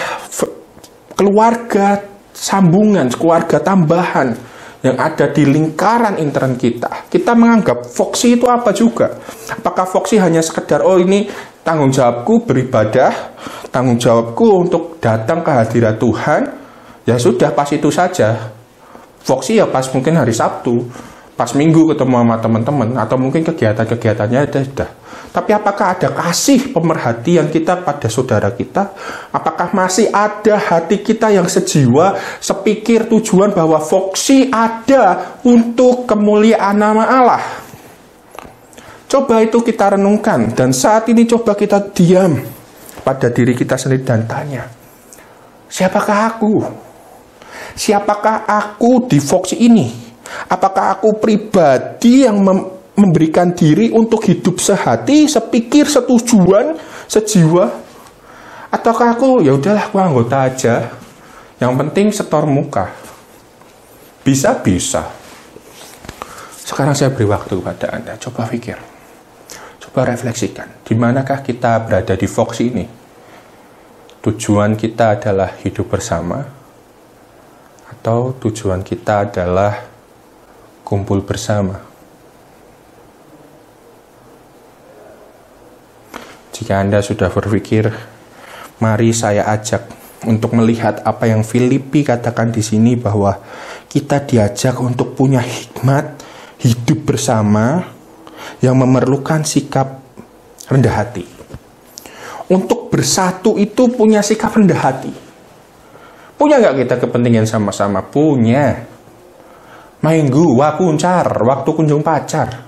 keluarga sambungan, keluarga tambahan yang ada di lingkaran intern kita. Kita menganggap Foxy itu apa juga? Apakah Foxy hanya sekedar, oh ini tanggung jawabku beribadah, tanggung jawabku untuk datang ke hadirat Tuhan, ya sudah pas itu saja. Foxy ya pas mungkin hari Sabtu, pas minggu ketemu sama teman-teman, atau mungkin kegiatan-kegiatannya ada sudah. Tapi apakah ada kasih pemerhatian kita pada saudara kita? Apakah masih ada hati kita yang sejiwa, sepikir tujuan bahwa voksi ada untuk kemuliaan nama Allah? Coba itu kita renungkan, dan saat ini coba kita diam pada diri kita sendiri dan tanya, siapakah aku? Siapakah aku di voksi ini? Apakah aku pribadi yang memberikan diri untuk hidup sehati, sepikir, setujuan, sejiwa? Ataukah aku, ya udahlah, aku anggota aja. Yang penting setor muka. Bisa. Sekarang saya beri waktu kepada Anda. Coba pikir. Coba refleksikan. Di manakah kita berada di voksi ini? Tujuan kita adalah hidup bersama? Atau tujuan kita adalah kumpul bersama? Jika Anda sudah berpikir, mari saya ajak untuk melihat apa yang Filipi katakan di sini, bahwa kita diajak untuk punya hikmat hidup bersama yang memerlukan sikap rendah hati. Untuk bersatu itu punya sikap rendah hati. Punya nggak kita kepentingan sama-sama? Punya. Minggu, wakuncar, waktu kunjung pacar.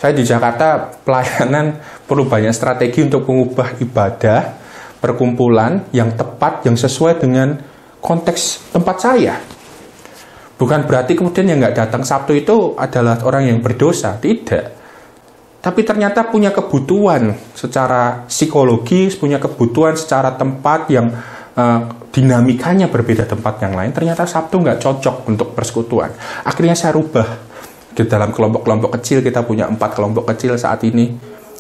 Saya di Jakarta pelayanan perlu banyak strategi untuk mengubah ibadah, perkumpulan yang tepat, yang sesuai dengan konteks tempat saya. Bukan berarti kemudian yang nggak datang Sabtu itu adalah orang yang berdosa, tidak. Tapi ternyata punya kebutuhan secara psikologis, punya kebutuhan secara tempat yang dinamikanya berbeda tempat yang lain. Ternyata Sabtu nggak cocok untuk persekutuan. Akhirnya saya rubah. Di dalam kelompok-kelompok kecil, kita punya 4 kelompok kecil saat ini.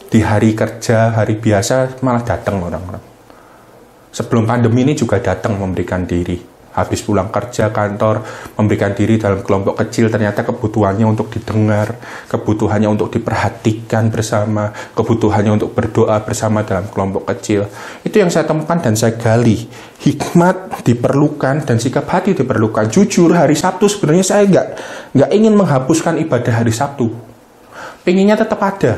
Di hari kerja, hari biasa malah datang orang-orang. Sebelum pandemi ini juga datang memberikan diri. Habis pulang kerja, kantor, memberikan diri dalam kelompok kecil. Ternyata kebutuhannya untuk didengar, kebutuhannya untuk diperhatikan bersama, kebutuhannya untuk berdoa bersama dalam kelompok kecil. Itu yang saya temukan dan saya gali. Hikmat diperlukan dan sikap hati diperlukan. Jujur, hari Sabtu sebenarnya saya nggak ingin menghapuskan ibadah hari Sabtu. Pengennya tetap ada.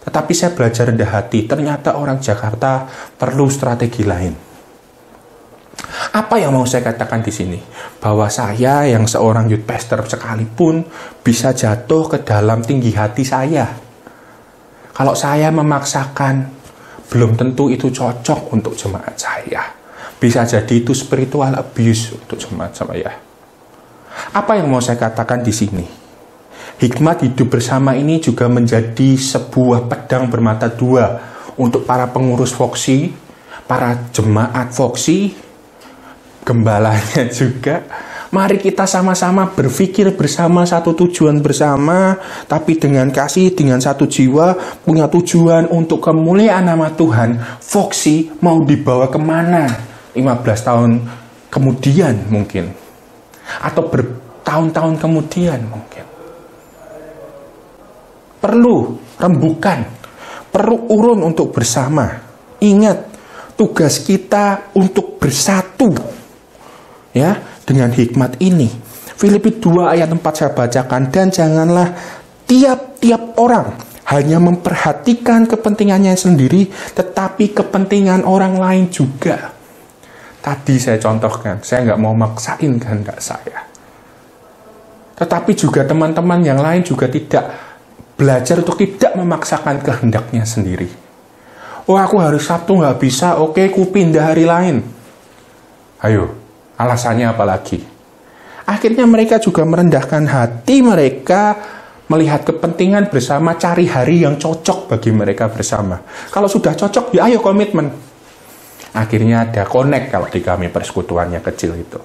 Tetapi saya belajar rendah hati. Ternyata orang Jakarta perlu strategi lain. Apa yang mau saya katakan di sini? Bahwa saya yang seorang youth pastor sekalipun bisa jatuh ke dalam tinggi hati saya. Kalau saya memaksakan, belum tentu itu cocok untuk jemaat saya. Bisa jadi itu spiritual abuse untuk jemaat saya. Apa yang mau saya katakan di sini? Hikmat hidup bersama ini juga menjadi sebuah pedang bermata dua untuk para pengurus voksi, para jemaat voksi, gembalanya juga. Mari kita sama-sama berpikir bersama, satu tujuan bersama, tapi dengan kasih, dengan satu jiwa, punya tujuan untuk kemuliaan nama Tuhan. Voksi mau dibawa kemana 15 tahun kemudian mungkin, atau bertahun-tahun kemudian mungkin. Perlu rembukan, perlu urun untuk bersama. Ingat, tugas kita untuk bersatu, ya, dengan hikmat ini. Filipi 2 ayat 4 saya bacakan. Dan janganlah tiap-tiap orang hanya memperhatikan kepentingannya sendiri, tetapi kepentingan orang lain juga. Tadi saya contohkan, saya nggak mau maksain kehendak saya. Tetapi juga teman-teman yang lain juga tidak belajar untuk tidak memaksakan kehendaknya sendiri. Oh, aku hari Sabtu nggak bisa, oke, ku pindah hari lain. Ayo, alasannya apa lagi? Akhirnya mereka juga merendahkan hati mereka, melihat kepentingan bersama, cari hari yang cocok bagi mereka bersama. Kalau sudah cocok, ya ayo komitmen. Akhirnya ada connect kalau di kami persekutuannya kecil itu.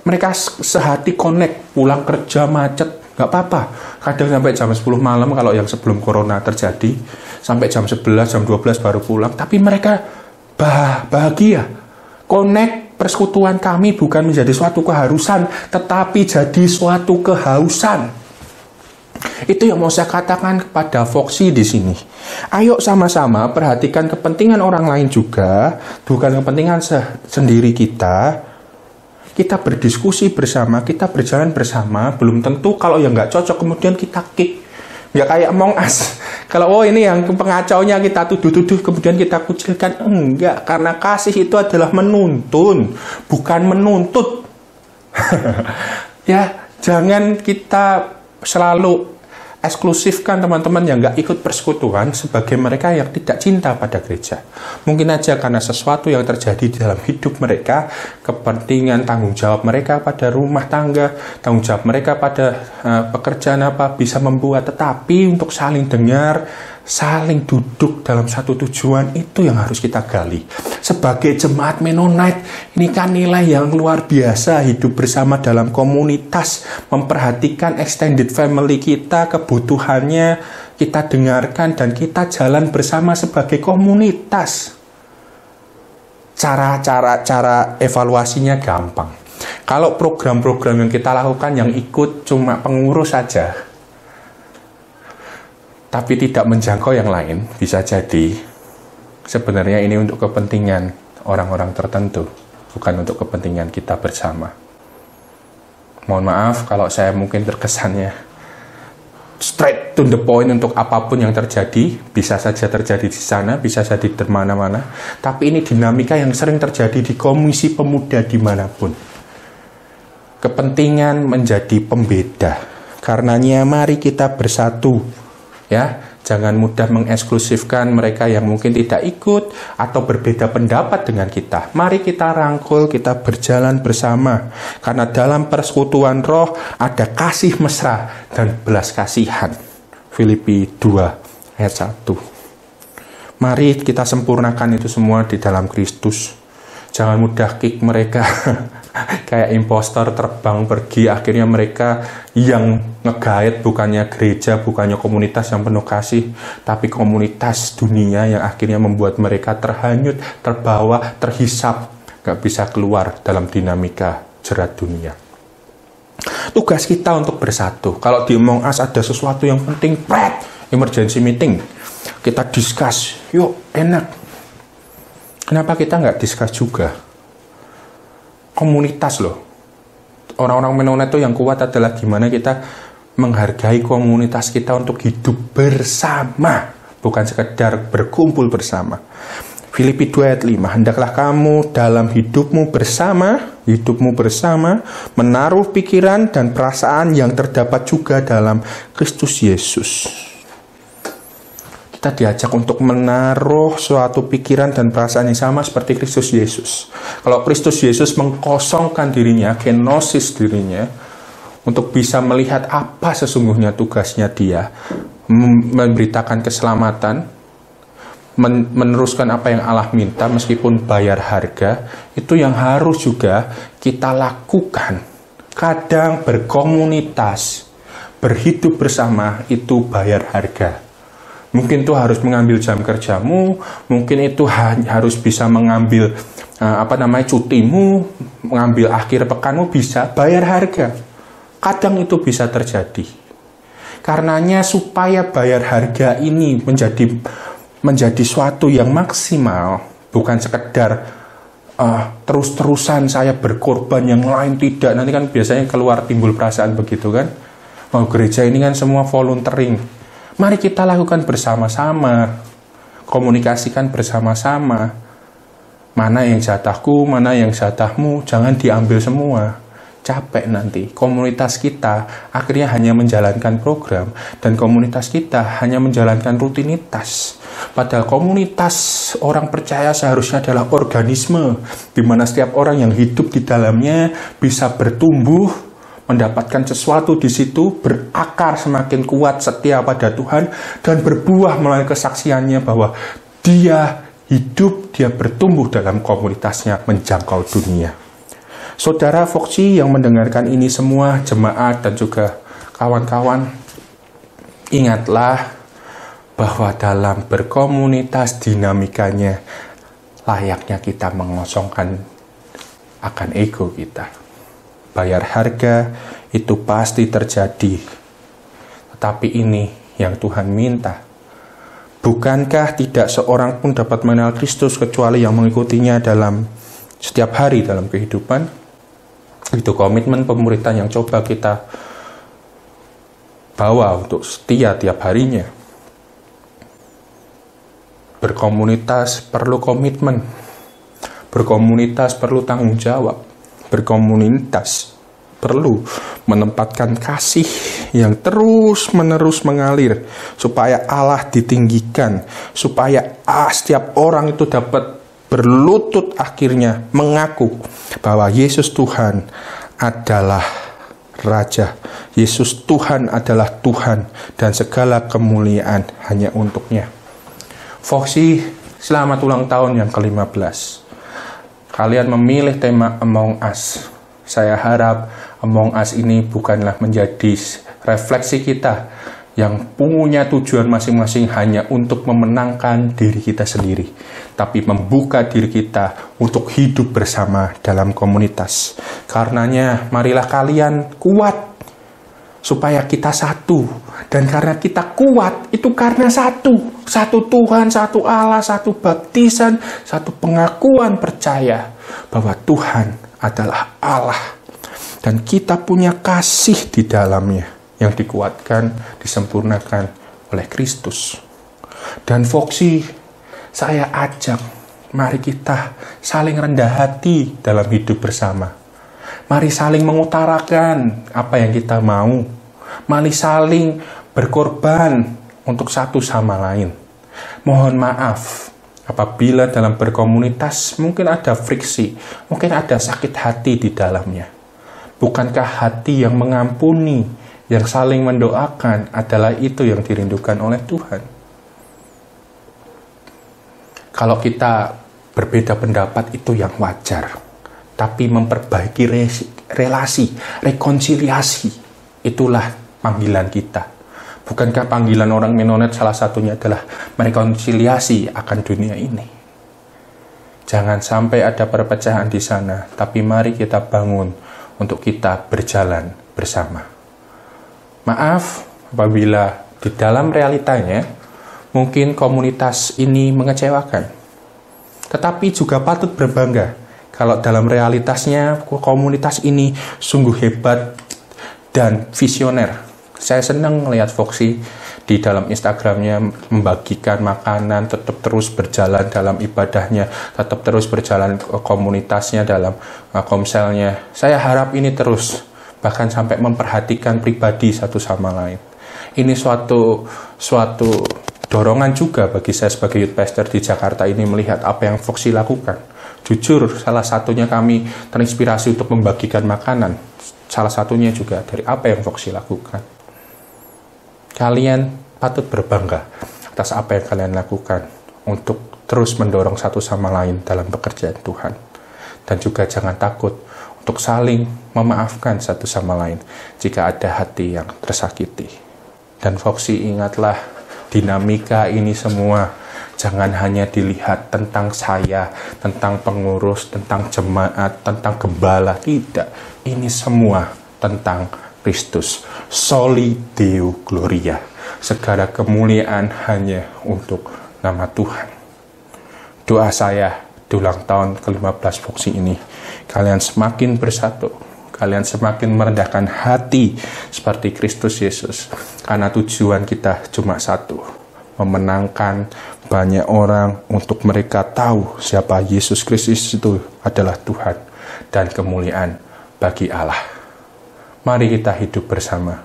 Mereka sehati connect, pulang kerja macet, nggak apa-apa. Kadang sampai jam 10 malam kalau yang sebelum corona terjadi, sampai jam 11, jam 12 baru pulang. Tapi mereka bahagia. Connect, persekutuan kami bukan menjadi suatu keharusan, tetapi jadi suatu kehausan. Itu yang mau saya katakan kepada voksi di sini. Ayo sama-sama perhatikan kepentingan orang lain juga, bukan kepentingan sendiri kita. kita berdiskusi bersama, kita berjalan bersama, belum tentu kalau yang nggak cocok kemudian kita kick. Nggak kayak Among Us. Kalau ini yang pengacaunya kita tuduh-tuduh kemudian kita kucilkan. Enggak, karena kasih itu adalah menuntun, bukan menuntut. Ya, jangan kita selalu eksklusifkan teman-teman yang nggak ikut persekutuan sebagai mereka yang tidak cinta pada gereja. Mungkin aja karena sesuatu yang terjadi di dalam hidup mereka, kepentingan, tanggung jawab mereka pada rumah tangga, tanggung jawab mereka pada pekerjaan apa, bisa membuat. Tetapi untuk saling dengar, saling duduk dalam satu tujuan, itu yang harus kita gali. Sebagai jemaat Mennonite, ini kan nilai yang luar biasa, hidup bersama dalam komunitas, memperhatikan extended family kita, kebutuhannya kita dengarkan, dan kita jalan bersama sebagai komunitas. Cara evaluasinya gampang. Kalau program-program yang kita lakukan yang ikut cuma pengurus saja, tapi tidak menjangkau yang lain, bisa jadi sebenarnya ini untuk kepentingan orang-orang tertentu, bukan untuk kepentingan kita bersama. Mohon maaf kalau saya mungkin terkesannya straight to the point untuk apapun yang terjadi, bisa saja terjadi di sana, bisa jadi di mana-mana, tapi ini dinamika yang sering terjadi di komisi pemuda dimanapun. Kepentingan menjadi pembeda, karenanya mari kita bersatu, ya. Jangan mudah mengeksklusifkan mereka yang mungkin tidak ikut atau berbeda pendapat dengan kita. Mari kita rangkul, kita berjalan bersama. Karena dalam persekutuan roh ada kasih mesra dan belas kasihan. Filipi 2 ayat 1. Mari kita sempurnakan itu semua di dalam Kristus. Jangan mudah kick mereka kayak impostor terbang pergi, akhirnya mereka yang nge-guide bukannya gereja, bukannya komunitas yang penuh kasih, tapi komunitas dunia yang akhirnya membuat mereka terhanyut, terbawa, terhisap, gak bisa keluar dalam dinamika jerat dunia. Tugas kita untuk bersatu. Kalau di Among Us ada sesuatu yang penting, emergency meeting, kita discuss, yuk enak. Kenapa kita nggak discuss juga? Komunitas loh. Orang-orang Mennonite itu yang kuat adalah gimana kita menghargai komunitas kita untuk hidup bersama, bukan sekedar berkumpul bersama. Filipi 2 ayat 5, hendaklah kamu dalam hidupmu bersama, menaruh pikiran dan perasaan yang terdapat juga dalam Kristus Yesus. Kita diajak untuk menaruh suatu pikiran dan perasaan yang sama seperti Kristus Yesus. Kalau Kristus Yesus mengkosongkan dirinya, kenosis dirinya, untuk bisa melihat apa sesungguhnya tugasnya dia, memberitakan keselamatan, meneruskan apa yang Allah minta meskipun bayar harga, itu yang harus juga kita lakukan. Kadang berkomunitas, berhidup bersama itu bayar harga. Mungkin itu harus mengambil jam kerjamu, mungkin itu harus bisa mengambil cutimu, mengambil akhir pekanmu, bisa bayar harga. Kadang itu bisa terjadi. Karenanya supaya bayar harga ini menjadi suatu yang maksimal, bukan sekedar terus-terusan saya berkorban, yang lain tidak. Nanti kan biasanya keluar timbul perasaan begitu kan. Mau gereja ini kan semua volunteering. Mari kita lakukan bersama-sama, komunikasikan bersama-sama. Mana yang jatahku, mana yang jatahmu, jangan diambil semua. Capek nanti. Komunitas kita akhirnya hanya menjalankan program, dan komunitas kita hanya menjalankan rutinitas. Padahal komunitas orang percaya seharusnya adalah organisme, di mana setiap orang yang hidup di dalamnya bisa bertumbuh, mendapatkan sesuatu di situ, berakar semakin kuat, setia pada Tuhan, dan berbuah melalui kesaksiannya bahwa dia hidup, dia bertumbuh dalam komunitasnya, menjangkau dunia. Saudara Voksi yang mendengarkan ini semua, jemaat dan juga kawan-kawan, ingatlah bahwa dalam berkomunitas dinamikanya layaknya kita mengosongkan akan ego kita. Bayar harga itu pasti terjadi. Tetapi ini yang Tuhan minta. Bukankah tidak seorang pun dapat mengenal Kristus kecuali yang mengikutinya dalam setiap hari dalam kehidupan? Itu komitmen pemuridan yang coba kita bawa untuk setia tiap harinya. Berkomunitas perlu komitmen. Berkomunitas perlu tanggung jawab. Berkomunitas perlu menempatkan kasih yang terus-menerus mengalir supaya Allah ditinggikan, supaya setiap orang itu dapat berlutut akhirnya mengaku bahwa Yesus Tuhan adalah Raja. Yesus Tuhan adalah Tuhan dan segala kemuliaan hanya untuknya. Voksi, selamat ulang tahun yang ke-15. Kalian memilih tema Among Us. Saya harap Among Us ini bukanlah menjadi refleksi kita yang punya tujuan masing-masing hanya untuk memenangkan diri kita sendiri, tapi membuka diri kita untuk hidup bersama dalam komunitas. Karenanya, marilah kalian kuat supaya kita satu. Dan karena kita kuat, itu karena satu Tuhan, satu Allah, satu baptisan, satu pengakuan percaya bahwa Tuhan adalah Allah. Dan kita punya kasih di dalamnya yang dikuatkan, disempurnakan oleh Kristus. Dan Voksi, saya ajak, mari kita saling rendah hati dalam hidup bersama. Mari saling mengutarakan apa yang kita mau. Mari saling berkorban untuk satu sama lain. Mohon maaf apabila dalam berkomunitas mungkin ada friksi, mungkin ada sakit hati di dalamnya. Bukankah hati yang mengampuni, yang saling mendoakan adalah itu yang dirindukan oleh Tuhan? Kalau kita berbeda pendapat itu yang wajar, tapi memperbaiki relasi, rekonsiliasi, itulah panggilan kita. Bukankah panggilan orang Menonet salah satunya adalah merekonsiliasi akan dunia ini? Jangan sampai ada perpecahan di sana, tapi mari kita bangun untuk kita berjalan bersama. Maaf apabila di dalam realitanya mungkin komunitas ini mengecewakan. Tetapi juga patut berbangga kalau dalam realitasnya komunitas ini sungguh hebat dan visioner. Saya senang melihat Voksi di dalam Instagramnya membagikan makanan, tetap terus berjalan dalam ibadahnya, tetap terus berjalan komunitasnya dalam komselnya. Saya harap ini terus, bahkan sampai memperhatikan pribadi satu sama lain. Ini suatu dorongan juga bagi saya sebagai youth pastor di Jakarta ini melihat apa yang Voksi lakukan. Jujur, salah satunya kami terinspirasi untuk membagikan makanan. Salah satunya juga dari apa yang Voksi lakukan. Kalian patut berbangga atas apa yang kalian lakukan untuk terus mendorong satu sama lain dalam pekerjaan Tuhan. Dan juga jangan takut untuk saling memaafkan satu sama lain jika ada hati yang tersakiti. Dan Voksi, ingatlah dinamika ini semua jangan hanya dilihat tentang saya, tentang pengurus, tentang jemaat, tentang gembala. Tidak, ini semua tentang Kristus. Soli Deo Gloria. Segala kemuliaan hanya untuk nama Tuhan. Doa saya di ulang tahun ke-15 Voksi ini, kalian semakin bersatu, kalian semakin merendahkan hati seperti Kristus Yesus. Karena tujuan kita cuma satu, memenangkan banyak orang untuk mereka tahu siapa Yesus Kristus itu adalah Tuhan dan kemuliaan bagi Allah. Mari kita hidup bersama,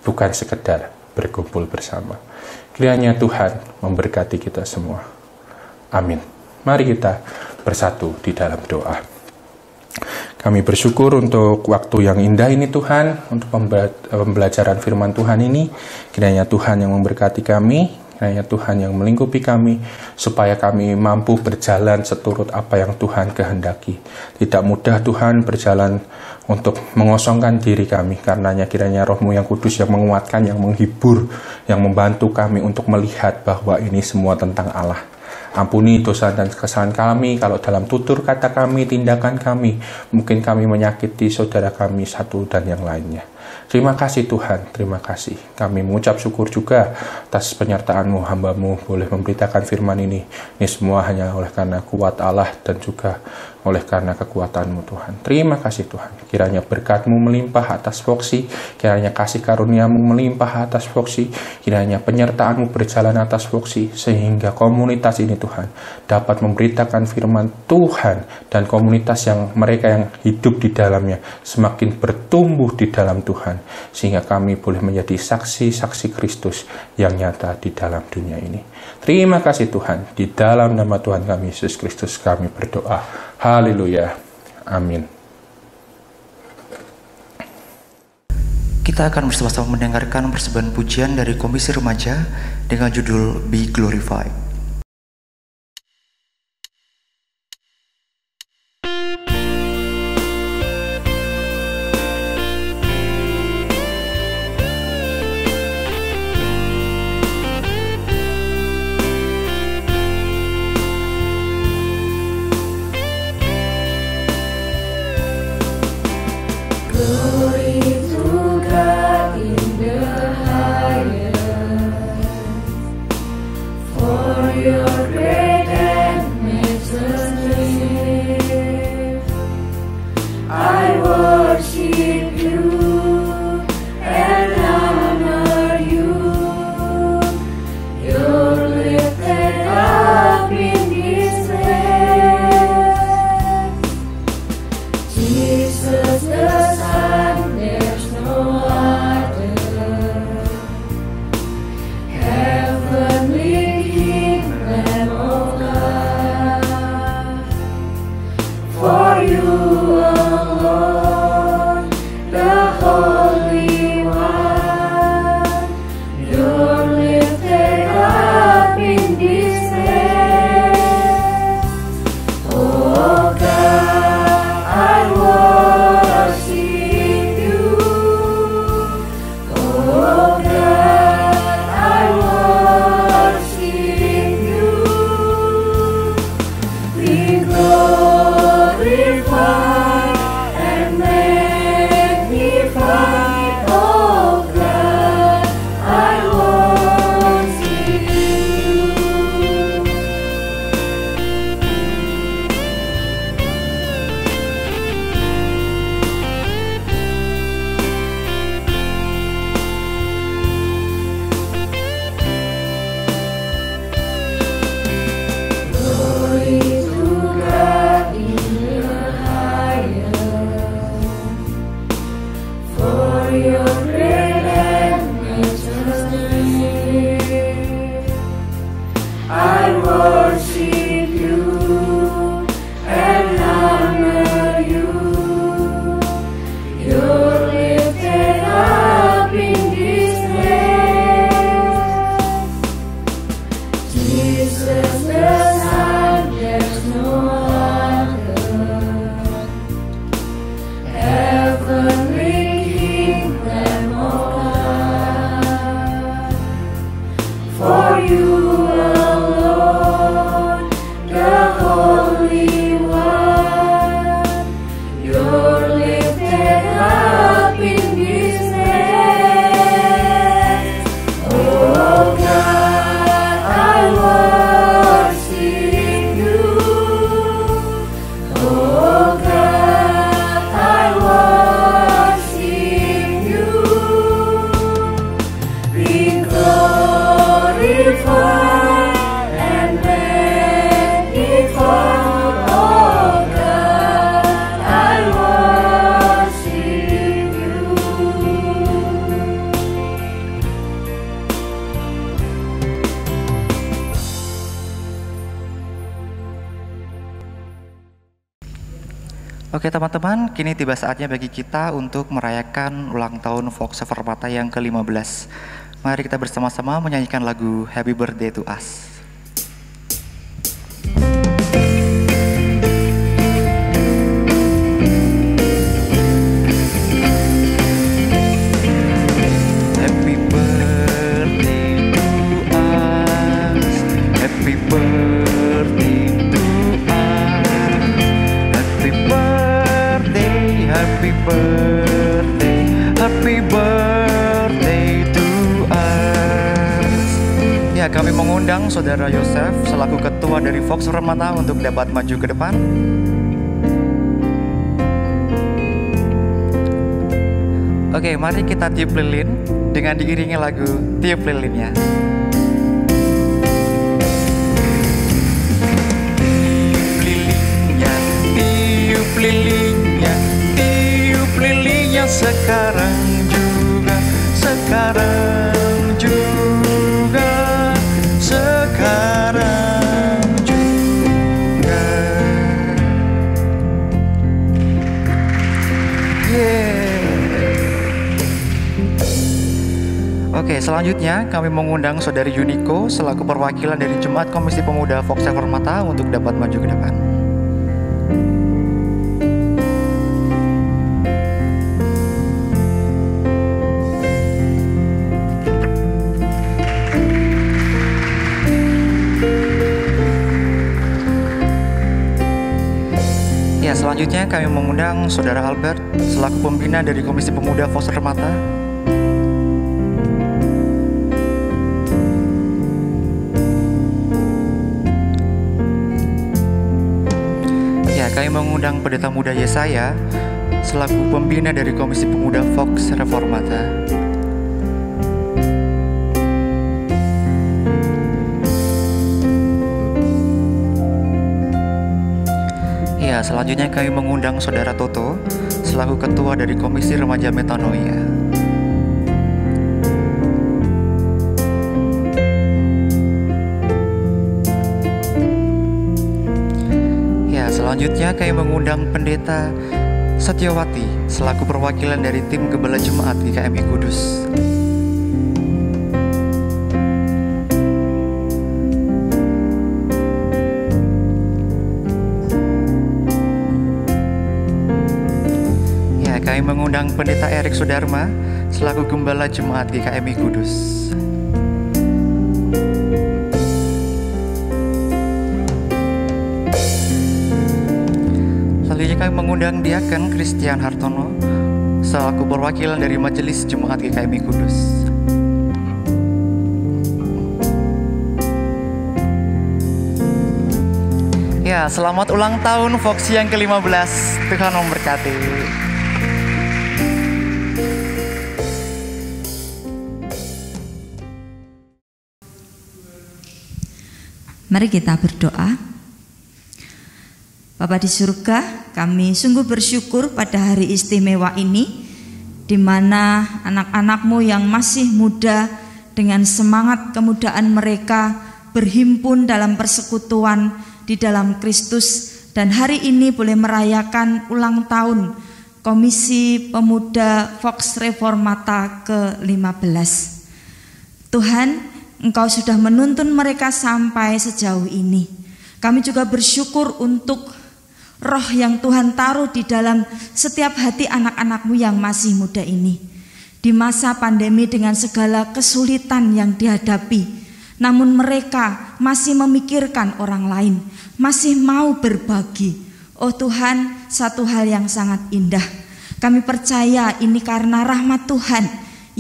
bukan sekedar berkumpul bersama. Kiranya Tuhan memberkati kita semua. Amin. Mari kita bersatu di dalam doa. Kami bersyukur untuk waktu yang indah ini Tuhan, untuk pembelajaran firman Tuhan ini. Kiranya Tuhan yang memberkati kami, kiranya Tuhan yang melingkupi kami, supaya kami mampu berjalan seturut apa yang Tuhan kehendaki. Tidak mudah Tuhan berjalan untuk mengosongkan diri kami, karenanya kiranya Roh-Mu yang kudus yang menguatkan, yang menghibur, yang membantu kami untuk melihat bahwa ini semua tentang Allah. Ampuni dosa dan kesalahan kami kalau dalam tutur kata kami, tindakan kami, mungkin kami menyakiti saudara kami satu dan yang lainnya. Terima kasih Tuhan, terima kasih. Kami mengucap syukur juga atas penyertaan-Mu, hamba-Mu boleh memberitakan firman ini. Ini semua hanya oleh karena kuat Allah dan juga oleh karena kekuatan-Mu Tuhan. Terima kasih Tuhan. Kiranya berkat-Mu melimpah atas Voxi, kiranya kasih karunia-Mu melimpah atas Voxi, kiranya penyertaan-Mu berjalan atas Voxi, sehingga komunitas ini Tuhan dapat memberitakan firman Tuhan, dan komunitas yang mereka yang hidup di dalamnya semakin bertumbuh di dalam Tuhan, sehingga kami boleh menjadi saksi-saksi Kristus yang nyata di dalam dunia ini. Terima kasih Tuhan. Di dalam nama Tuhan kami Yesus Kristus kami berdoa. Haleluya. Amin. Kita akan bersama-sama mendengarkan persembahan pujian dari Komisi Remaja dengan judul Be Glorified. Oke teman-teman, kini tiba saatnya bagi kita untuk merayakan ulang tahun Voxel Permata yang ke-15. Mari kita bersama-sama menyanyikan lagu Happy Birthday to Us. Happy birthday to us, happy birthday to us, happy birthday, happy birthday, happy mengundang Saudara Yosef selaku Ketua dari Vox Permata untuk dapat maju ke depan. Oke, mari kita tiup lilin dengan diiringi lagu Tiup Lilinnya. Tiup lilinnya, tiup lilinnya sekarang juga, sekarang juga, sekarang juga. Oke, selanjutnya kami mengundang Saudari Yuniko selaku perwakilan dari Jemaat Komisi Pemuda Vox Reformata untuk dapat maju ke depan. Ya, selanjutnya kami mengundang Saudara Albert selaku pembina dari Komisi Pemuda Vox Reformata. Ya, kami mengundang Pendeta Muda Yesaya selaku pembina dari Komisi Pemuda Vox Reformata. Ya, selanjutnya kami mengundang Saudara Toto selaku Ketua dari Komisi Remaja Metanoia. Ya, selanjutnya kami mengundang Pendeta Setyawati selaku perwakilan dari tim Gembala Jemaat GKMI Kudus. Kami mengundang Pendeta Erik Sudarma selaku Gembala Jemaat GKMI Kudus. Selanjutnya kami mengundang Diaken Christian Hartono selaku perwakilan dari Majelis Jemaat GKMI Kudus. Ya, selamat ulang tahun Vox yang ke-15. Tuhan memberkati. Mari kita berdoa. Bapa di surga, kami sungguh bersyukur pada hari istimewa ini, di mana anak-anak-Mu yang masih muda dengan semangat kemudaan mereka berhimpun dalam persekutuan di dalam Kristus, dan hari ini boleh merayakan ulang tahun Komisi Pemuda Vox Reformata ke-15. Tuhan, Engkau sudah menuntun mereka sampai sejauh ini. Kami juga bersyukur untuk roh yang Tuhan taruh di dalam setiap hati anak-anak-Mu yang masih muda ini. Di masa pandemi dengan segala kesulitan yang dihadapi, namun mereka masih memikirkan orang lain, masih mau berbagi. Oh Tuhan, satu hal yang sangat indah. Kami percaya ini karena rahmat Tuhan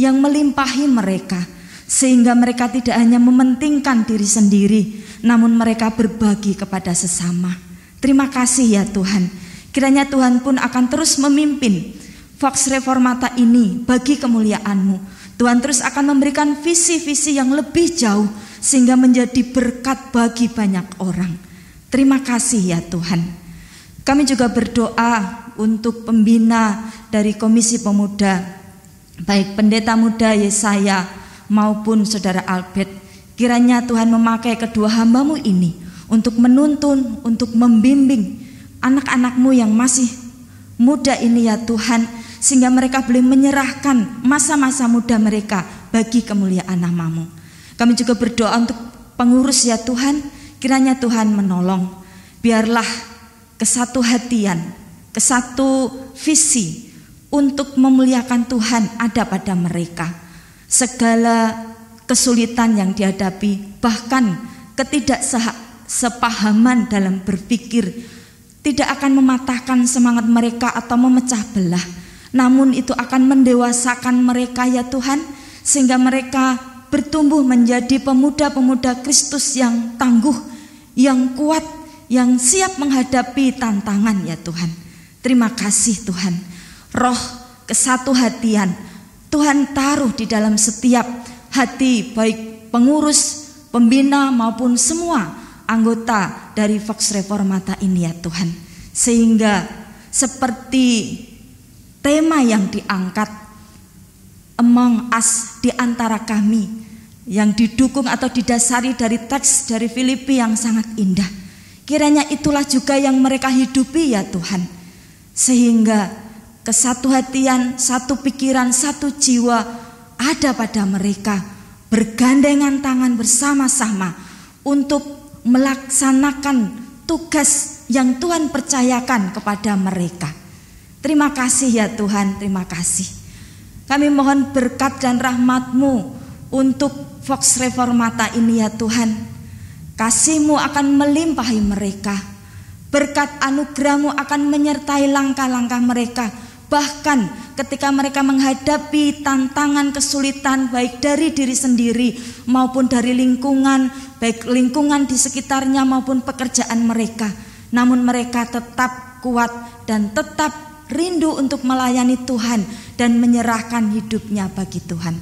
yang melimpahi mereka, sehingga mereka tidak hanya mementingkan diri sendiri, namun mereka berbagi kepada sesama. Terima kasih ya Tuhan. Kiranya Tuhan pun akan terus memimpin Vox Reformata ini bagi kemuliaan-Mu. Tuhan terus akan memberikan visi-visi yang lebih jauh, sehingga menjadi berkat bagi banyak orang. Terima kasih ya Tuhan. Kami juga berdoa untuk pembina dari Komisi Pemuda, baik Pendeta Muda Yesaya maupun Saudara Albert. Kiranya Tuhan memakai kedua hamba-Mu ini untuk menuntun, untuk membimbing anak-anak-Mu yang masih muda ini ya Tuhan, sehingga mereka boleh menyerahkan masa-masa muda mereka bagi kemuliaan nama-Mu. Kami juga berdoa untuk pengurus ya Tuhan, kiranya Tuhan menolong. Biarlah kesatu hatian, kesatu visi untuk memuliakan Tuhan ada pada mereka. Segala kesulitan yang dihadapi, bahkan ketidaksepahaman dalam berpikir, tidak akan mematahkan semangat mereka atau memecah belah, namun itu akan mendewasakan mereka ya Tuhan, sehingga mereka bertumbuh menjadi pemuda-pemuda Kristus yang tangguh, yang kuat, yang siap menghadapi tantangan ya Tuhan. Terima kasih Tuhan. Roh kesatu hatian Tuhan taruh di dalam setiap hati, baik pengurus, pembina maupun semua anggota dari Vox Reformata ini ya Tuhan. Sehingga seperti tema yang diangkat, Among Us, di antara kami, yang didukung atau didasari dari teks dari Filipi yang sangat indah. Kiranya itulah juga yang mereka hidupi ya Tuhan. Sehingga kesatu hatian, satu pikiran, satu jiwa ada pada mereka, bergandengan tangan bersama-sama untuk melaksanakan tugas yang Tuhan percayakan kepada mereka. Terima kasih ya Tuhan, terima kasih. Kami mohon berkat dan rahmat-Mu untuk Vox Reformata ini ya Tuhan. Kasih-Mu akan melimpahi mereka. Berkat anugerah-Mu akan menyertai langkah-langkah mereka. Bahkan ketika mereka menghadapi tantangan kesulitan baik dari diri sendiri maupun dari lingkungan, baik lingkungan di sekitarnya maupun pekerjaan mereka, namun mereka tetap kuat dan tetap rindu untuk melayani Tuhan dan menyerahkan hidupnya bagi Tuhan.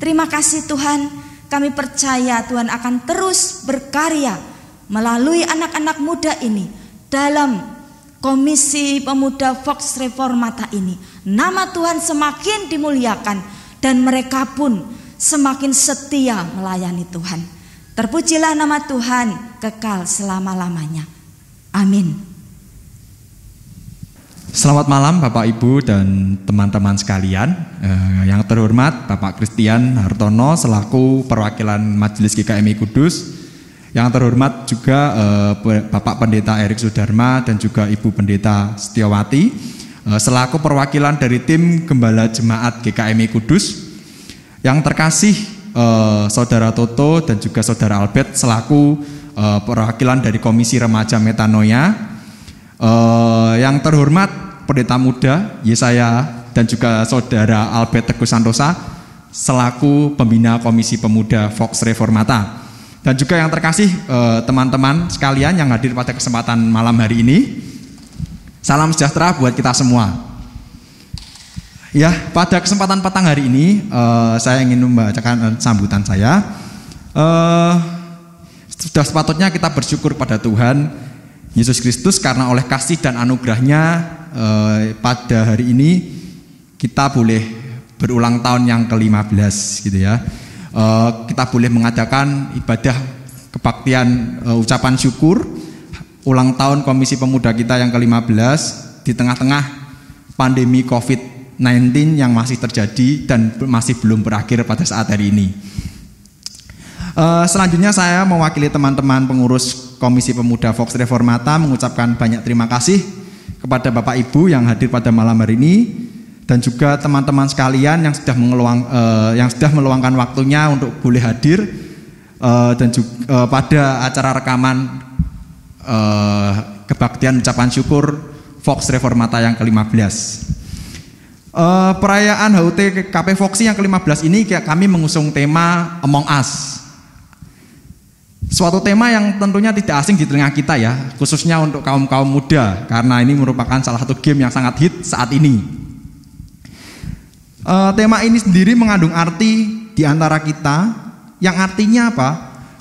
Terima kasih Tuhan, kami percaya Tuhan akan terus berkarya melalui anak-anak muda ini dalam Komisi Pemuda Vox Reformata ini. Nama Tuhan semakin dimuliakan dan mereka pun semakin setia melayani Tuhan. Terpujilah nama Tuhan kekal selama-lamanya. Amin. Selamat malam Bapak Ibu dan teman-teman sekalian. Yang terhormat Bapak Christian Hartono selaku perwakilan Majelis GKMI Kudus. Yang terhormat juga Bapak Pendeta Erik Sudarma dan juga Ibu Pendeta Setiawati selaku perwakilan dari tim Gembala Jemaat GKMI Kudus. Yang terkasih Saudara Toto dan juga Saudara Albert selaku perwakilan dari Komisi Remaja Metanoia. Yang terhormat Pendeta Muda Yesaya dan juga Saudara Albert Teguh Santosa selaku pembina Komisi Pemuda Vox Reformata. Dan juga yang terkasih teman-teman sekalian yang hadir pada kesempatan malam hari ini. Salam sejahtera buat kita semua. Ya, pada kesempatan petang hari ini saya ingin membacakan sambutan saya. Sudah sepatutnya kita bersyukur pada Tuhan Yesus Kristus karena oleh kasih dan anugerahnya pada hari ini kita boleh berulang tahun yang ke-15 gitu ya. Kita boleh mengadakan ibadah kebaktian ucapan syukur ulang tahun Komisi Pemuda kita yang ke-15 di tengah-tengah pandemi COVID-19 yang masih terjadi dan masih belum berakhir pada saat hari ini. Selanjutnya saya mewakili teman-teman pengurus Komisi Pemuda Vox Reformata mengucapkan banyak terima kasih kepada Bapak Ibu yang hadir pada malam hari ini dan juga teman-teman sekalian yang sudah meluangkan waktunya untuk boleh hadir dan juga pada acara rekaman kebaktian ucapan syukur Vox Reformata yang ke-15. Perayaan HUT KP Voxi yang ke-15 ini kami mengusung tema Among Us. Suatu tema yang tentunya tidak asing di telinga kita ya, khususnya untuk kaum-kaum muda karena ini merupakan salah satu game yang sangat hit saat ini. Tema ini sendiri mengandung arti di antara kita yang artinya apa?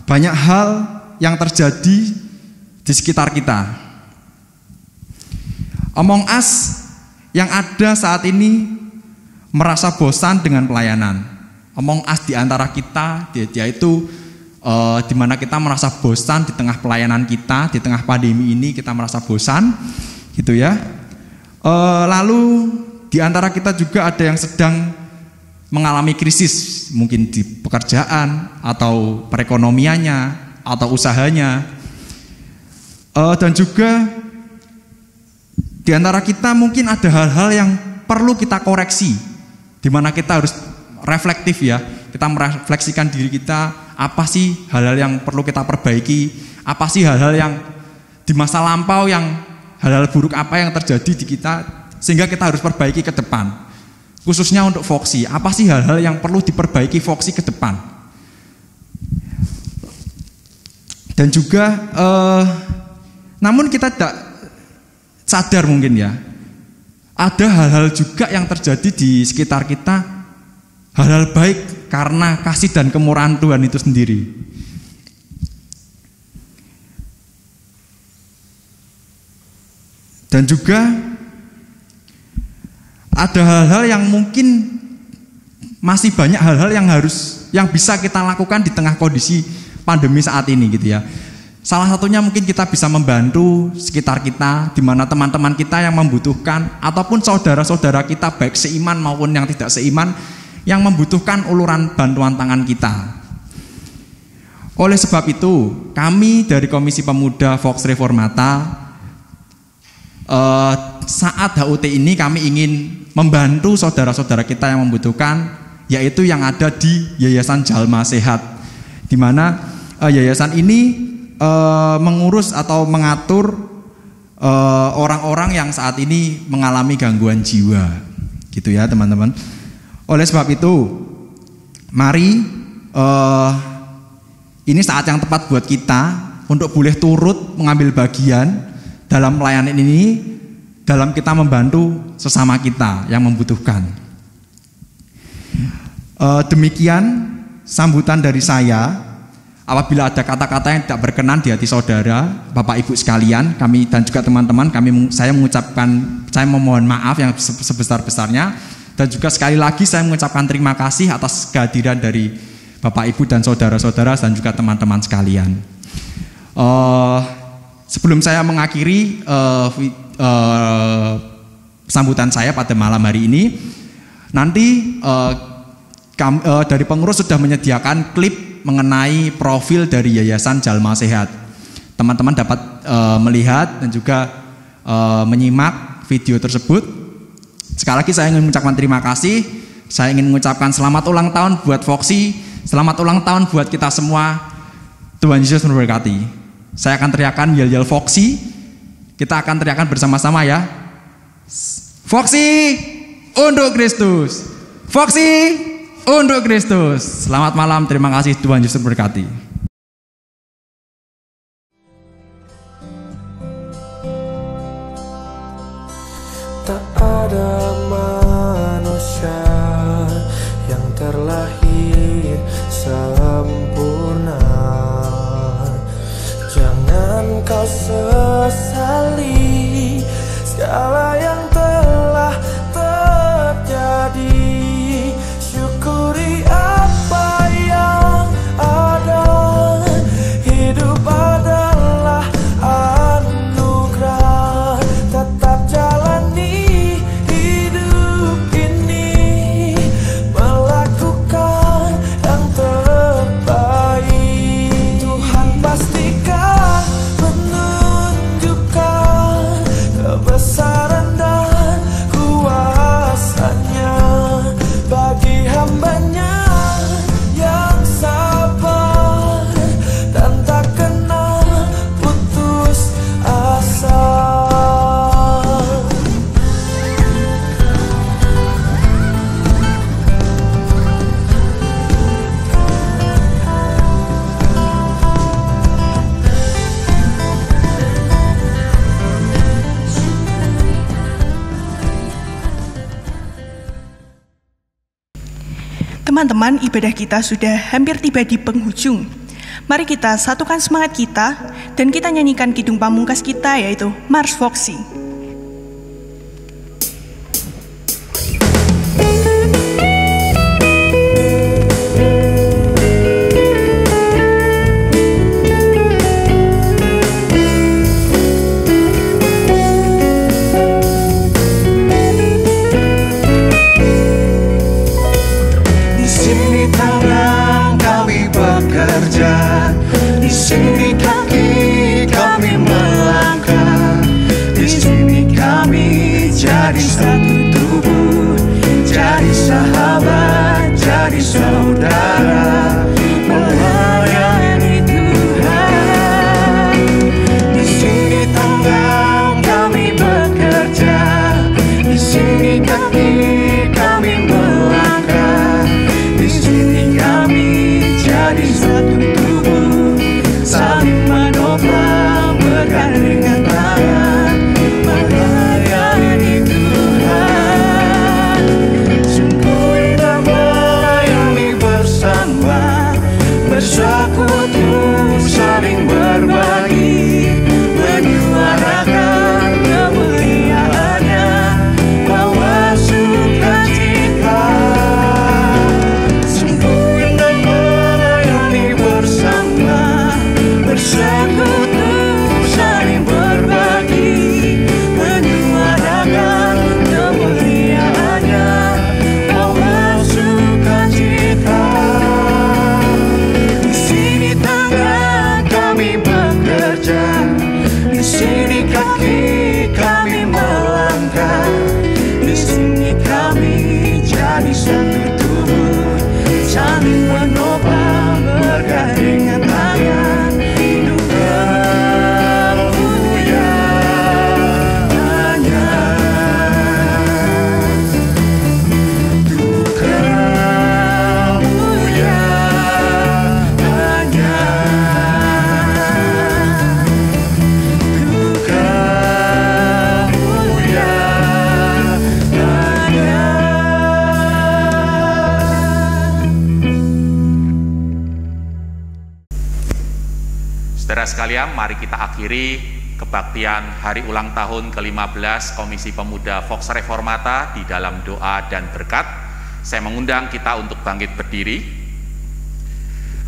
Banyak hal yang terjadi di sekitar kita. Among Us yang ada saat ini merasa bosan dengan pelayanan. Among Us di antara kita yaitu di mana kita merasa bosan di tengah pelayanan kita, di tengah pandemi ini kita merasa bosan gitu ya. Lalu di antara kita juga ada yang sedang mengalami krisis, mungkin di pekerjaan atau perekonomiannya atau usahanya. Dan juga di antara kita mungkin ada hal-hal yang perlu kita koreksi, di mana kita harus reflektif ya. Kita merefleksikan diri kita, apa sih hal-hal yang perlu kita perbaiki, apa sih hal-hal yang di masa lampau yang hal-hal buruk apa yang terjadi di kita sehingga kita harus perbaiki ke depan. Khususnya untuk Voxi, apa sih hal-hal yang perlu diperbaiki Voxi ke depan? Dan juga namun kita tidak sadar mungkin ya, ada hal-hal juga yang terjadi di sekitar kita, hal-hal baik karena kasih dan kemurahan Tuhan itu sendiri. Dan juga ada hal-hal yang mungkin masih banyak hal-hal yang bisa kita lakukan di tengah kondisi pandemi saat ini gitu ya. Salah satunya mungkin kita bisa membantu sekitar kita, di mana teman-teman kita yang membutuhkan, ataupun saudara-saudara kita baik seiman maupun yang tidak seiman yang membutuhkan uluran bantuan tangan kita. Oleh sebab itu, kami dari Komisi Pemuda Vox Reformata saat HUT ini kami ingin membantu saudara-saudara kita yang membutuhkan, yaitu yang ada di Yayasan Jalma Sehat, di mana yayasan ini mengurus atau mengatur orang-orang yang saat ini mengalami gangguan jiwa, gitu ya teman-teman. Oleh sebab itu, mari ini saat yang tepat buat kita untuk boleh turut mengambil bagian dalam pelayanan ini, dalam kita membantu sesama kita yang membutuhkan. Demikian sambutan dari saya. Apabila ada kata-kata yang tidak berkenan di hati saudara, Bapak Ibu sekalian, kami dan juga teman-teman, saya memohon maaf yang sebesar-besarnya, dan juga sekali lagi saya mengucapkan terima kasih atas kehadiran dari Bapak Ibu dan saudara-saudara dan juga teman-teman sekalian. Sebelum saya mengakhiri sambutan saya pada malam hari ini, nanti dari pengurus sudah menyediakan klip mengenai profil dari Yayasan Jalma Sehat. Teman-teman dapat melihat dan juga menyimak video tersebut. Sekali lagi saya ingin mengucapkan terima kasih. Saya ingin mengucapkan selamat ulang tahun buat Voxy, selamat ulang tahun buat kita semua. Tuhan Yesus memberkati. Saya akan teriakan yel-yel Voxy. Kita akan teriakan bersama-sama ya. Voxy untuk Kristus. Voxy untuk Kristus. Selamat malam, terima kasih, Tuhan Yesus memberkati. Tak ada manusia yang terlahir sempurna. Jangan kau sesali segala yang telah terjadi. Syukuri apa yang ada. Hidup adalah anugerah. Tetap jalani hidup ini, melakukan yang terbaik. Tuhan pastikan menunjukkan kebesaran dan kuasanya bagi hambanya yang sabar dan tak kenal putus asa. Teman-teman, ibadah kita sudah hampir tiba di penghujung. Mari kita satukan semangat kita dan kita nyanyikan kidung pamungkas kita, yaitu Mars Voxy. Di sini kaki kami melangkah, di sini kami jadi satu tubuh, jadi sahabat, jadi saudara, melayani Tuhan. Di sini tangan kami bekerja, di sini kaki kami melangkah, di sini kami jadi satu tubuh, saling satu tubuh, saling menopang bergandengan tangan untuk kemuliaannya, untuk kemuliaannya, untuk Saudara sekalian, mari kita akhiri kebaktian hari ulang tahun ke-15 Komisi Pemuda Vox Reformata di dalam doa dan berkat. Saya mengundang kita untuk bangkit berdiri.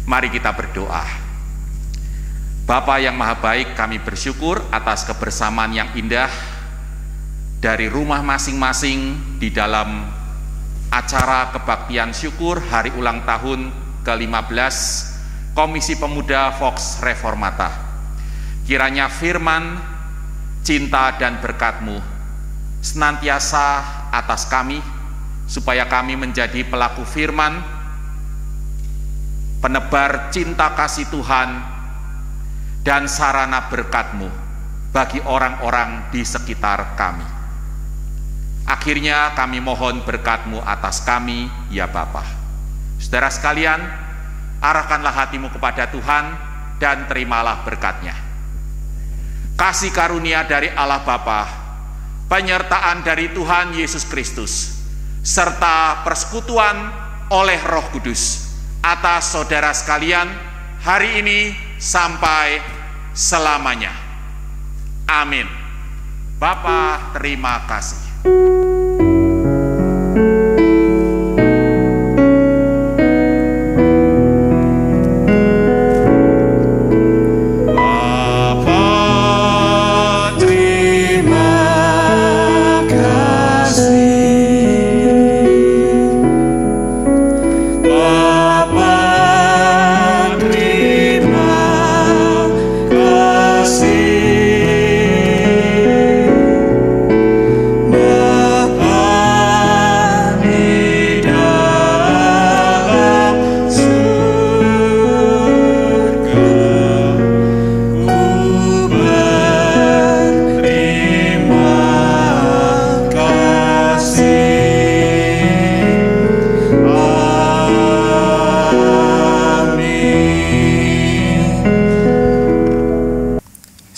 Mari kita berdoa. Bapa yang Maha Baik, kami bersyukur atas kebersamaan yang indah dari rumah masing-masing di dalam acara kebaktian syukur hari ulang tahun ke-15 Komisi Pemuda Vox Reformata. Kiranya firman, cinta dan berkat-Mu senantiasa atas kami, supaya kami menjadi pelaku firman, penebar cinta kasih Tuhan, dan sarana berkat-Mu bagi orang-orang di sekitar kami. Akhirnya kami mohon berkat-Mu atas kami, ya Bapa. Saudara sekalian, arahkanlah hatimu kepada Tuhan dan terimalah berkat-Nya. Kasih karunia dari Allah Bapa, penyertaan dari Tuhan Yesus Kristus, serta persekutuan oleh Roh Kudus atas saudara sekalian hari ini sampai selamanya. Amin. Bapa, terima kasih.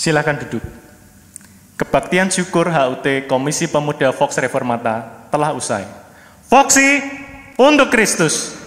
Silakan duduk. Kebaktian syukur HUT Komisi Pemuda Vox Reformata telah usai. Voxi untuk Kristus.